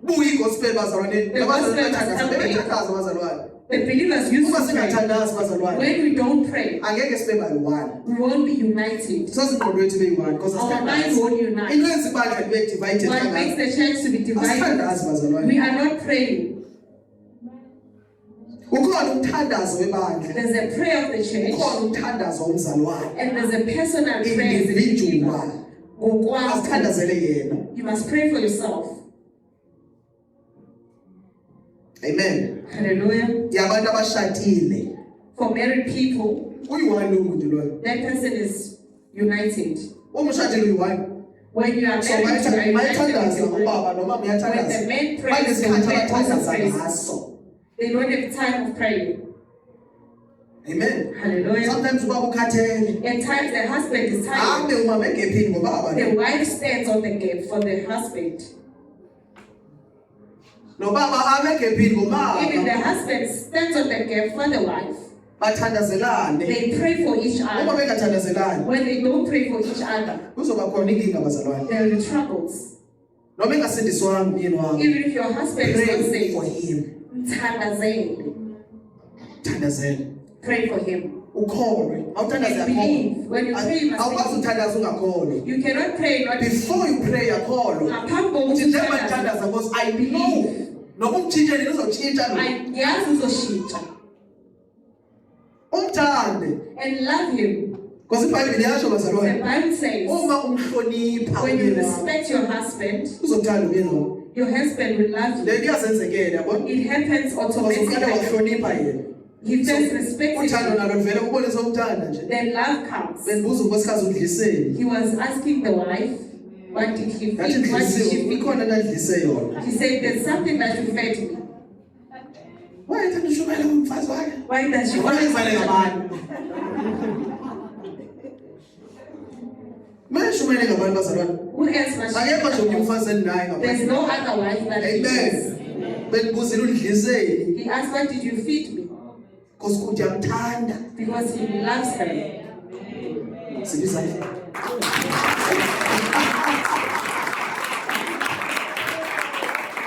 buye igospel bazalwane The abazalwane gospel must bathandaza come in. bebethandaza bazalwane The believers used uma to pray. singathandazi bazalwane When we don't pray, angeke sibe bayi-1 we won't be united. sasingqondo wethu beyi-1 because Our mind asithandazi won't into unite. yenza ibandla libe divided What makes kangaka the church to be divided? asithandazi bazalwane We are not praying. ukhona umthandazo webandla There's a prayer of the church, ukhona umthandazo womzalwane and there's a personal prayer as a individual believer. Ngokwakho. asithandazele yena You must pray for yourself. amen Hallelujah. yabantu abashadile For married people, uyi-1 lo muntu loyo that person is united. uma ushadile uyi-1 When you are so married, you are united with bayathandaza your wife. ubaba noma When muyathandaza the man prays, the banesikhathi woman also abathandaza prays. ngaso They don't have time of praying. amen Hallelujah. sometimes ubaba ukhathele At times, the husband is tired. hambe umama egephini ngobaba The wife stands on the gate for the husband. nobaba ame egephini Even the ngomama husband stands on the gate for the wife. bathandazelane. They pray for each Uma other. bengathandazelani When they don't pray for each other, kuzoba khona inkinga bazalwane. there will be troubles. Noma engasindiswanga umyeni wakho. Even if your husband is not Pray for saved, him. Thandazela. pray for him. Ukholwe. Awuthandaze And believe. When you pray, you must awukwazi believe. uthandaza ungakholwa. You cannot pray not Before you pray yakholwa. ngaphambi Uthi njengoba kokuthandaza. ngithandaza because I know noma umtshintsheni uzawutshintsha lo. Ngiyazi uzoshintsha. Umthande. And love him. Because iBhayibheli yasho The bazalwane. Bible says, Uma umhlonipha when you umyeni wakho respect your husband, uzothanda umyeni wakho. your husband will love you. Le nto iyazenzekela yabo. It happens Because uqale automatically. wahlonipha yena. He first respected Uthando you, nalo livele ubonisa umthanda nje. then love comes. Bendibuza unkosikazi udliseni. He was asking the wife, what did he Yathi feed? What did she ndlisiwe feed? ikhona into adlise yona. He said, there's something that you fed me. Wayethanda ushukela kumfazi wakhe. Why does she Wayezale always ngabantu. Mayishumele ngabantu bazalwane. Who else must Akekho nje she? umfazi endinaye ngabantu. There's no other wife that he Amen. has. Bendibuzile udliseni. He asked, what did you feed me? Because kuthi uyamthanda. Because he loves her. Sibiza.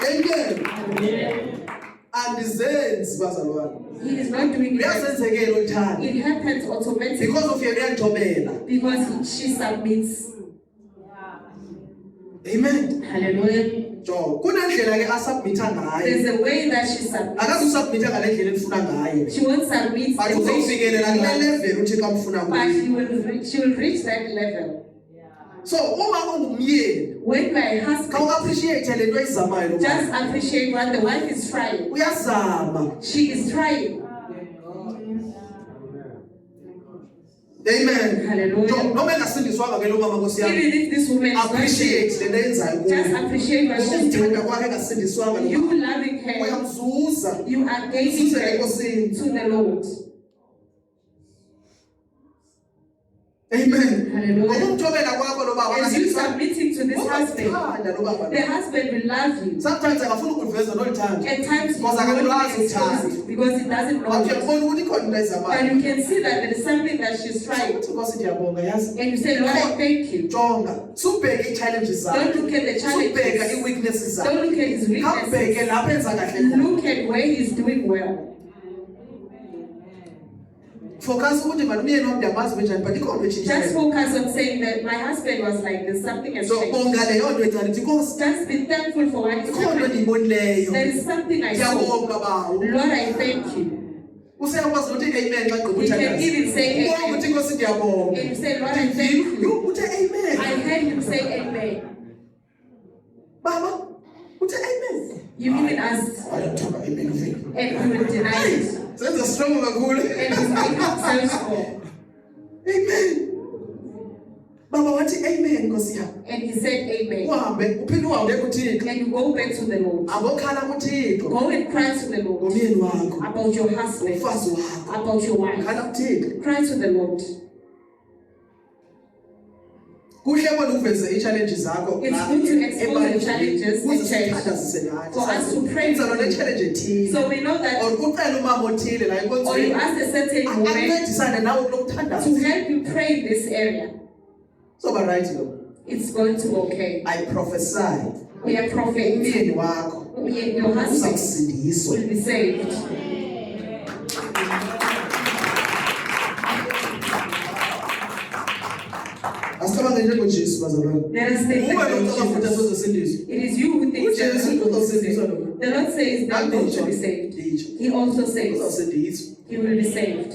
Amen. Andizenzi bazalwane. He is not doing it. Uyazenzekela uthando. It happens automatically Because of yena uyantobela. because she submits. Amen. Hallelujah. Jo, kunendlela ke asubmitha ngayo. There's a way that she submits. Akazusubmitha ngale ndlela efuna ngayo. She won't submit But the way she uzofikelela kule wants, level uthi kamfuna but kuyo. she will reach that level. So uma ungumyeni, When my husband, kawuappreciate le nto ayizamayo lo just mama. appreciate what the wife is trying. Uyazama. She is trying. Amen. Hallelujah. Jo, noma engasindiswanga ke lo mama Nkosi yami. Even if this woman is not Appreciate saved, le nto ayenzayo just kuyo. appreciate what she's Ukumthanda doing. kwakhe engasindiswanga lo You mama. loving her, Uyamzuza. you are gaining Uzuzele her enkosini. to the Lord. Amen. Hallelujah. Ngokumthobela kwakho lo baba As you akasindiswanga. submitting to this husband, Uyathanda lo baba. the husband will love you. Sometimes akafuna ukuveza nolithanda. At times, you Because won't akalwazi be exposed uthando. because he doesn't know But it. uyabona ukuthi ikhona into But ayizamayo. you can see that there is something that she's trying. Uthi Nkosi ndiyabonga yazi. And you say, Lord, I thank you. Jonga. Subheke ii-challenges zakho. Don't look at the Subheka challenges. ii-weaknesses zakho. Don't look at his Khawubheke weaknesses. lapho enza kahle khona. Look at where he's doing well. Focus ukuthi manje umyeni wami ndiyamazi benjani but ikhona into Just etshintshayo. focus on saying that my husband was like this, something has So changed. bonga leyo nto ecala ithi Nkosi Just be thankful for what is ikhona into happening. endiyibonileyo. There is something I saw. Ndiyabonga bawo. Lord, I thank you. Useyakwazi ukuthi amen xa gqiba You can uthandaza. even say Ubonga amen. ukuthi Nkosi ndiyabonga. And you say, Lord, I thank you. Uthe amen. I heard him say amen. Baba uthe amen. You even asked, Ayathoba amen uvile. and he will deny it. Senza strong kakhulu. And he's making himself small. Amen. Baba wathi amen Nkosi yami. And he said amen. Uhambe uphinde uhambe kuThixo. And you go back to the Lord. Abokhala kuThixo. Go and cry to the Lord Ngomyeni wakho. about your husband, Umfazi wakho. about your wife. Khala kuThixo. Cry to the Lord. Kuhle bona uveze ii-challenges zakho. It's good to expose the challenges in church for us to pray Uzalo for them. ne-challenge ethile. So we know that, Or ucela umama othile la or you enkonzweni. ask a certain woman Ancedisane nawe kulo to kuthandaza. help you pray in this area. Soba right lo. It's going to be okay. I prophesy. We are prophets. Umyeni wakho Your husband uzakusindiswa. will be saved. Asicabange njengoJesu bazalwane. Let us think Uwe like lo ucabanga ukuthi Jesus. azosindiswa. It is you who thinks that uJesu people will be uzosindiswa saved. lo. The Lord says that God should be saved. Nditsho. He also says Uzosindiswa. he will be saved.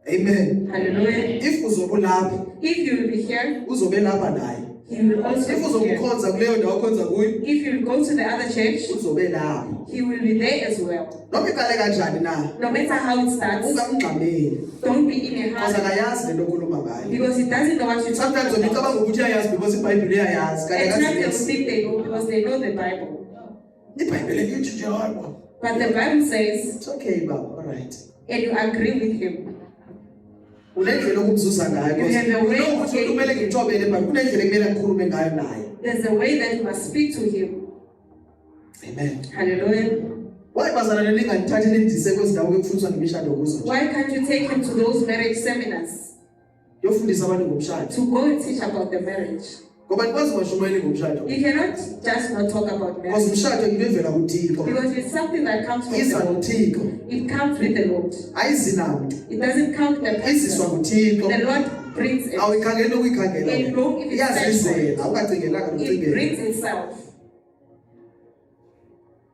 Amen. Hallelujah. If uzobe ulapha, If you will be here, uzobe lapha naye. he will also If be here. uzokukhonza kuleyo ndawo okhonza kuyo, If you will go to the other church, uzobe lapha. he will be there as well. Noma iqale kanjani na, No matter how it starts, ungamngxameli. don't be in a Because hurry akayazi lento okhuluma ngayo. because he doesn't know what you're Sometimes talking about. ngicabanga ukuthi uyayazi because iBhayibheli iyayazi. Kanti At times they will akazi. think they know because they know the Bible. iBhayibheli lithi nje hayi. But the Bible says, It's okay baba, all right. and you agree with him. Unendlela okumzuza ngayo. You have a way Ukuthi of umuntu kumele ngimthobele but kunendlela ekumele ngikhulume ngayo naye. There's a way that you must speak to him. Amen. Hallelujah. Why bazalwane ningandithathi nindise kwezindawo ekufundiswa ngemishado kuzo? Why can't you take him to those marriage seminars Yofundisa abantu ngomshado. to go and teach about the marriage? Ngoba nikwazi umashumayeli ngomshado. You cannot just not talk about Because marriage. umshado into evela kuThixo. Because it's something that comes from Iza the Lord. kuThixo. It comes with the Lord. Ayizi namuntu. It doesn't count the Iziswa person. kuThixo. The Lord brings it. Awuyikhangeli ukuyikhangela. It don't even search for Iyazizela, it. awukacingelanga It nokucingela. brings itself.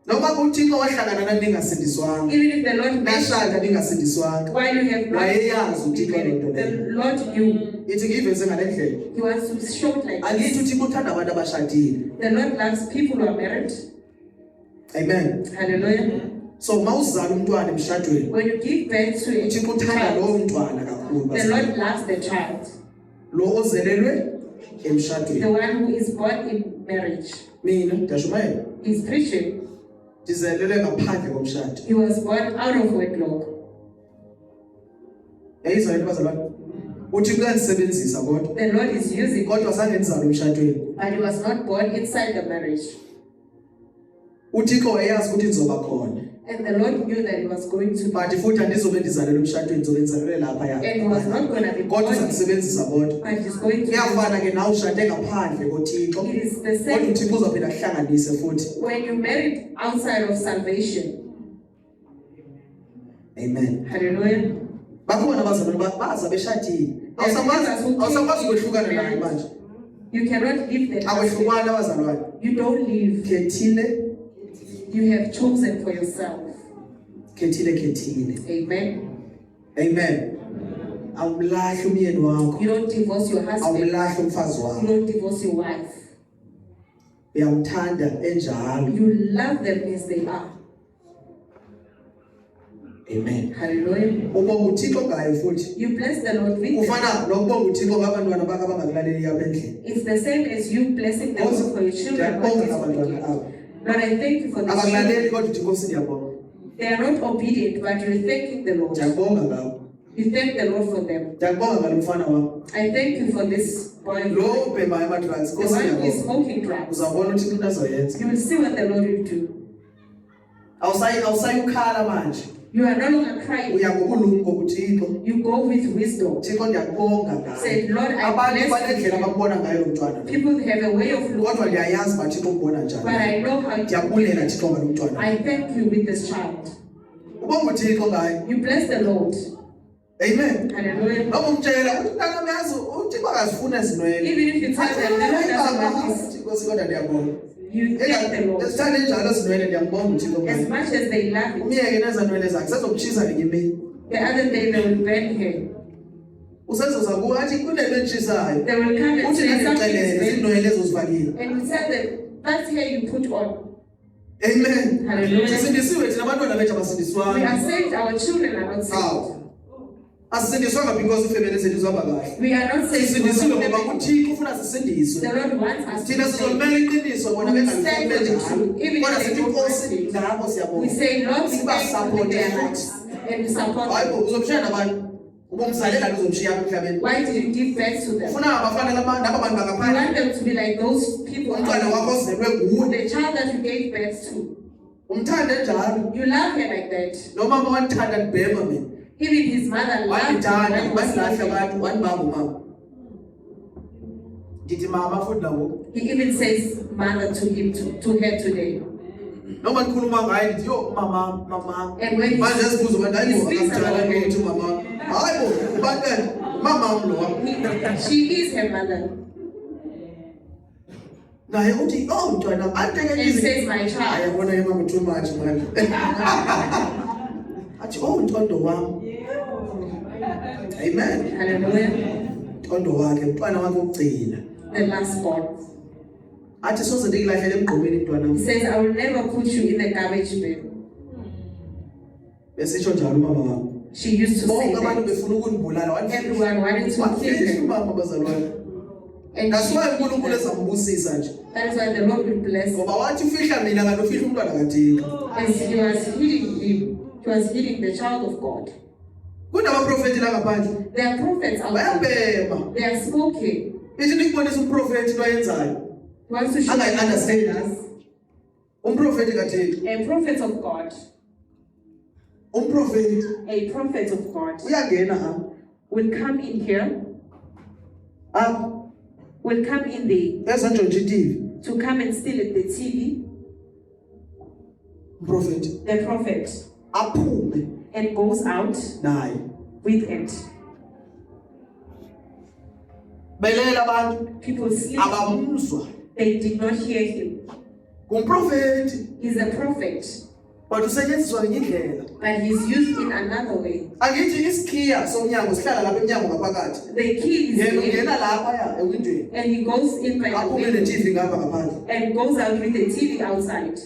Noma uThixo wahlangana nani ningasindiswanga. Even if the Lord Nashada ningasindiswanga. while you have not Wayeyazi uThixo lento the leyo. Lord knew. Ithi ngiyiveze ngale ndlela. He wants to show it like Angithi this. uThixo uthanda abantu abashadile. The Lord loves people who are married. Amen. Hallelujah. So mawuzala umntwana emshadweni, When you give birth to a uThixo uthanda lowo child, mntwana kakhulu. the Lord loves the child. Lo ozelelwe The emshadweni. one who is born in marriage. Mina ndashumayela. He's preaching. Ndizelelwe ngaphandle komshado. He was born out of wedlock. Yayizwa into bazalwane. uThixo uyasebenzisa kodwa. The Lord is using, Kodwa zange ndizalwe emshadweni. but he was not born inside the marriage. uThixo wayeyazi ukuthi ndizoba khona. And the Lord knew that he was going to be. But futhi andizobe ndizalelwe emshadweni, ndizobe ndizalelwe lapha ya. And he was not going to be Kodwa born, uzamsebenzisa kodwa. but he's going to. Kuyafana ke nawe ushade ngaphandle koThixo. It is the Kodwa same uThixo uzophinda ahlanganise futhi. when you married outside of salvation. Amen. Hallelujah. Bakhona abazalwane baza beshadile. Awusakwazi ukwehlukana naye manje. You cannot leave the Akwehlukana abazalwane. You don't leave. Khethile, You have chosen for yourself. khethile. Amen. Amen. Awumlahli umyeni wakho. You don't divorce your husband. Awumlahli umfazi You wakho. don't divorce your wife. Uyamthanda enjalo. You love them as they are. Amen. Hallelujah. Ubonga uThixo ngayo futhi. You bless the Lord with them. Kufana nokubonga uThixo ngabantwana bakhe abangakulaleli apha endlini. It's the same as you blessing the Lord for your children. Ndiyabonga ngabantwana abo. Lord, I thank you for the children. Abakulaleli kodwa uthi Nkosi ndiyabonga. They are not obedient, but you're thanking the Lord. Ndiyabonga ngabo. You thank the Lord for them. Ndiyabonga ngalo mfana wam. I thank you for this boy. Lo ubhema ama-drugs. The Nkosi one who is ndiyabonga. smoking drugs. Uzabona uThixo into azoyenza. You will see what the Lord will do. Awusayi ukhala manje. You are no longer crying. Uya ngobulumko kuThixo. You go with wisdom. Thixo ndiyakubonga ngayo. Say, Lord, I Abantu bless banendlela you. abambona ngayo lo mntwana. People have a way of Kodwa looking, ndiyayazi uba Thixo umbona but njani. I know how Ndiyabulela you Thixo ngalo mntwana. I thank you with this child. Ubonga uThixo ngayo. You bless the Lord. Amen. Hallelujah. Noma umtshela ukuthi mntana uyazi uThixo akazifuna ezinwele. Even if you tell them the Lord doesn't want this, Nkosi kodwa ndiyabonga. you thank the Lord. Esithanda njalo ezinwele ndiyambonga uThixo As ngayo. much as they love it, Umyeke neza nwele zakhe sezokutshisa ngenye imini. the other day they will burn her. Usezoza kuwe athi kunento entshisayo. They will come and Uthi say something ngixelele is burning. izinwele ezozifakile. And you tell them, that's hair you put on. Amen. Hallelujah. Sisindisiwe thina abantwana bethu We abasindiswanga. are saved, our children are not saved. Asisindiswanga because ifemeli zethu zihamba kahle. We are not saved because Sisindisiwe of ngoba them. uThixo ufuna sisindiswe. The Lord wants us to Thina be saved. sizomela iqiniso bona We stand for the bengalifuni truth, even kodwa if they sithi don't Nkosi like it. ngabo We siyabonga. say, Lord, we Siba thank you support with their futhi. lives. And we support them. Hayibo uzomshaya nabantu. Ubomzalela uzomshiya apha emhlabeni. Why did you give birth to them? Ufuna abafana laba bantu You bangaphandle. want them to be like those people. Umntwana wakho ozelwe nguwe. The child that you gave birth to. Umthanda njalo. You love her like that. Nomama wanithanda ndibhema mina. Even his mother loved him Wandithanda when he was wandilahla laughing. abantu wandibamba umama. Ndithi mama futhi nawo. He even says mother to him, to her today. Noma nikhuluma ngaye ndithi yo mama. And when he Manje sibuzo abantu hayibo speaks akamthanda about ukuthi her, mama. Hayibo ubantwana mama lo wami. she is her mother. Naye uthi oh mntwana And he says, my child. ayabona ke mama too much manje. Athi oh mntwana wami. Amen. Hallelujah. Mntwana wakhe mntwana wakhe ugcina. The last born. Athi soze ndikulahlele emgqomeni mntwana He wami. says, I will never put you in the garbage bin. Besitsho njalo mama wami. She used to say Bonke abantu that. befuna ukunibulala Everyone wanted to kill her. mama bazalwane. And That's she why did uNkulunkulu that. ezambusisa nje. That is why the Lord will bless him. Ngoba wathi ufihla mina kanti ufihla umntwana kaThixo. As he was healing him, he was healing the child of God. Kunamaprofeti la ngaphandle. There are prophets out there. Bayabhema. They are smoking. Ithi nikubonisa umprofeti into ayenzayo. He wants to show Angayi-understand. us. Umprofeti kaThixo. A prophet of God. Umprofeti A prophet of God uyangena apha. will come in here, Apha will come in the ezantshontsha iTV. to come and steal at the TV, Umprofeti the prophet, aphume and goes out naye. with it. Belela abantu People sleep. abamuzwa. They did not hear him. Umprofeti He's a prophet, but usetyenziswa ngenye indlela. but he's used in another way. Angithi isikhiya somnyango sihlala lapha emnyango ngaphakathi. The key is Yena there, ungena lapha ya ewindweni. and he goes in by the Aphume window neTV ngapha ngaphandle. and goes out with the TV outside.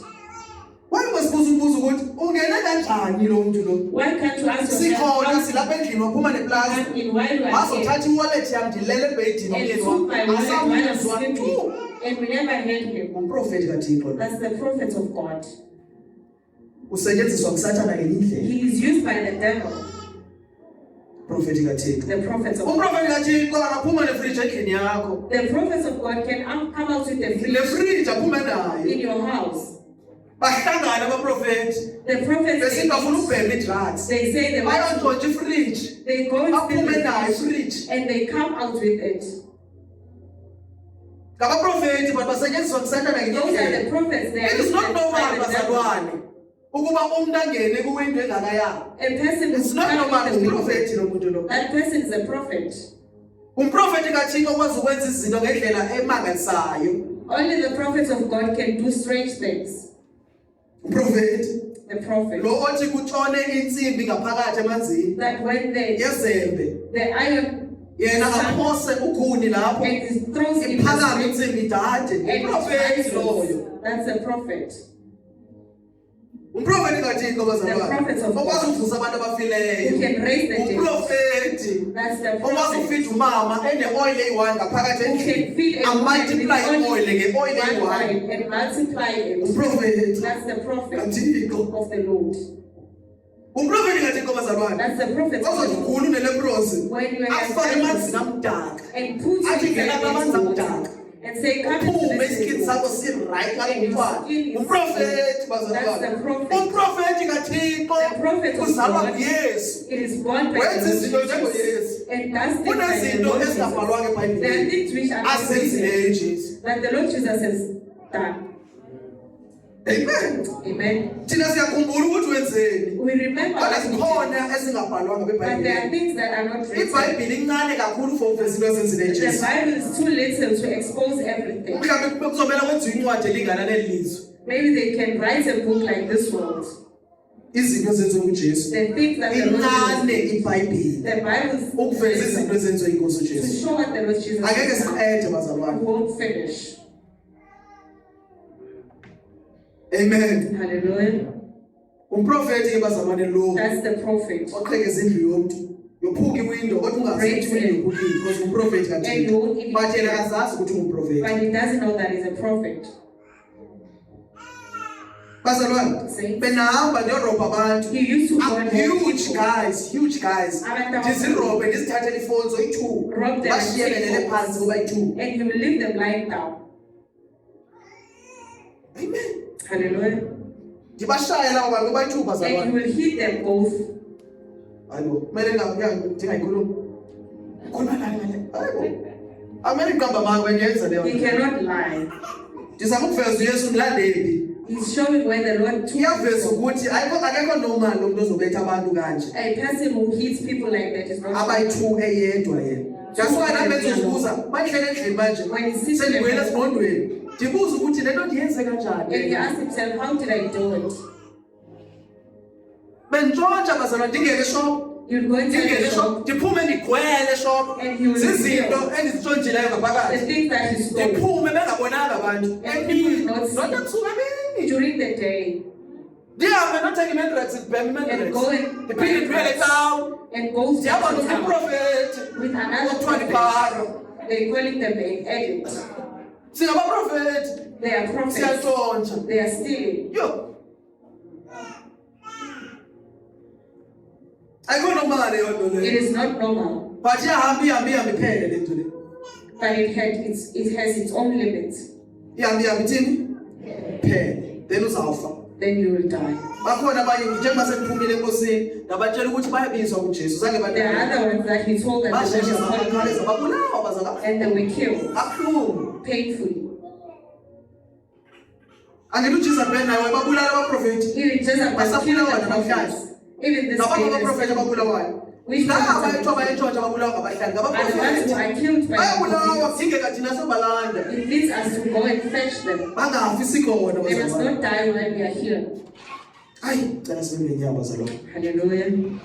Why masibuza umbuzo ukuthi ungena kanjani lo muntu lo? Why can't you ask yourself Sikhona how silapha endlini waphuma neplaza. come in while you are here Bazothatha iwallet yami ndilele ebhedini and omyeni took wami. my wallet while I'm Asamuzwa tu. sleeping, and we never heard him? Umprofeti kaThixo. That's the prophet of God. Usetyenziswa nguSathana ngenye indlela. He is used by the devil, Umprofeti kaThixo. the prophet of God. Umprofeti kaThixo akaphuma nefridge endlini yakho. The prophets of God can come out with the Le fridge fridge aphume nayo. in your house. Bahlangana abaprofeti. The prophets, Besithi bafuna ubhema i-drugs. they say they want Bayantshontsha ifridge. they go and Aphume steal nayo the ifridge. fridge and they come out with it. Ngabaprofeti but basetyenziswa nguSathana ngenye Those are indlela. the prophets. They are It is not used normal by the devil. bazalwane. Ukuba umuntu angene kuwindow engakayanga. A person It's who's not normal coming in the window, umprofeti lo muntu lo. that person is a prophet. Umprofeti kaThixo okwazi ukwenza izinto ngendlela emangalisayo. Only the prophets of God can do strange things. Umprofeti The prophet. lo othi kutshone insimbi ngaphakathi emanzini. That when Yezembe. the iron Yena aphose ukhuni lapho. and it throws in Iphakame the insimbi idade. and it Umprofeti loyo. rises, that's a prophet. Umprofeti kaThixo The bazalwane. prophets of Okwazi God ukuvusa abantu who abafileyo. can raise the dead. Umprofeti That's the okwazi prophet ukufida umama ene-oil eyi-1 ngaphakathi who endlini. can feed a woman with Amultiply i-oil only nge-oil one eyi-1. oil and multiply it. Umprofeti That's the prophet kaThixo. of the Lord. Umprofeti kaThixo bazalwane. That's the prophet of Ozothi the Lord. ukhulu uneleprosi. When you Afake are emanzini amdaka. and put Athi it ngena kwamanzi into amdaka. water and say, come into Uphume the isikini city. sakho si-right ngangumntwana. And your skin is Umprofeti That's the bazalwane. prophet. Umprofeti kaThixo The prophet of uzalwa God. nguYesu. It is born by Wenza the izinto Lord njengoYesu. Jesus and does things by the Kunezinto Lord ezingabhalwanga Jesus. There are eBhayibhelini things which are not azenzileyo written uJesu. that the Lord Jesus has done. Amen. Amen. Thina siyakhumbula ukuthi wenzeni. We remember Kodwa what he did, zikhona ezingabhalwanga but there are eBhayibhelini. things that are not written. iBhayibheli incane kakhulu for uveza into ezenzileyo The uJesu. Bible is too little to expose everything. Mhlawumbe kube kuzomela kwenziwe incwadi elingana neli lizwe. Maybe they can write a book like this world. Izinto ezenziwe nguJesu. The things that the Lord Incane Jesus, iBhayibheli. the Bible Ukuveza izinto is ezenziwe inkosi to uJesu. show what the Lord Jesus Angeke has done. siqede We bazalwane. won't finish. Amen. Hallelujah. Umprofeti ke bazalwane lo That's the prophet. oqhekeza indlu yomuntu. Yophuka iwindow kodwa ungazithi wena yophukile because umprofeti And you kaThixo. won't even But yena akazazi ukuthi ungumprofeti. but he doesn't know that he's a prophet. Bazalwane, Saints. benahamba ndiyoroba abantu. He used to I'm burn huge people. guys. Abantu Ndizirobe ndizithathele ifoni zoyi-2. Rob them, Bashiyelele take phansi kuba yi-2. And he will leave them lying down. Amen. Hallelujah. Ndibashaye labo bantu kuba yi-2 And he bazalwane. will hit them both. Hayibo, kumele ndingayikhulumi. Khuluma ngale. Hayibo. Amele iqamba manga ngiyenza leyo. He cannot lie. Ndizama ukuveza uYesu ndilandeli. He's showing where the Lord took Iyaveza him. ukuthi akekho normal lo muntu ozobetha abantu kanje. A person who hits people like that is not Abayi-2 eyedwa yena. Jaswa nami bezozibuza bayihlele endlini manje. When he sits Sendibuyela there esingqondweni. Ndibuza ukuthi le nto ndiyenze kanjani. and he asks himself, how did I do it? Bentshontsha bazalwane ndingene eshop. You'll go into Ndingene the eshop. shop, Ndiphume ndigcwele eshop. And he will Zizinto steal. endizitshontshileyo the ngaphakathi. things that he stole Ndiphume bengabonanga abantu. And people will not see. Not ebusuku emini. during the day Ndihambe nothenga iMadrax ndibhema and iMadrax. go and Ndiphinde ndibuyele town. and goes Ndihamba to town nomprofeti. with another Kuthiwa prophet. ndibharo. They calling them an edit. Singabaprofeti. They are prophets. Siyantshontsha. They are stealing. Yo. Ayikho normal leyo nto It leyo. is not normal, But ihambe iphele le nto le. but it has its own limits. Ihambe ithini? Phele. then uzawufa. then you will die. Bakhona abanye njengoba sekuphumile enkosini ngabatshela ukuthi bayabizwa kuJesu zange There are other ones that he told that the Lord is calling bashesha babulawa bazalwa and they were killed kabuhlungu. painfully. Angithi uJesu ben naye babulala abaprofeti. Even Jesus was killed the prophets. Even this Nabanye day, abaprofeti ababulawayo. we Abayithiwa bayentshontsha babulawa ngabahlali and the ones who ngabaprofeti. are killed by Bayabulawa the kudingeka thina sobalanda. it leads us to go and fetch them. Bangafi sikhona They must bazalwane. not die when we are here. Hayi, cela sibe ngenyama bazalwane. Hallelujah.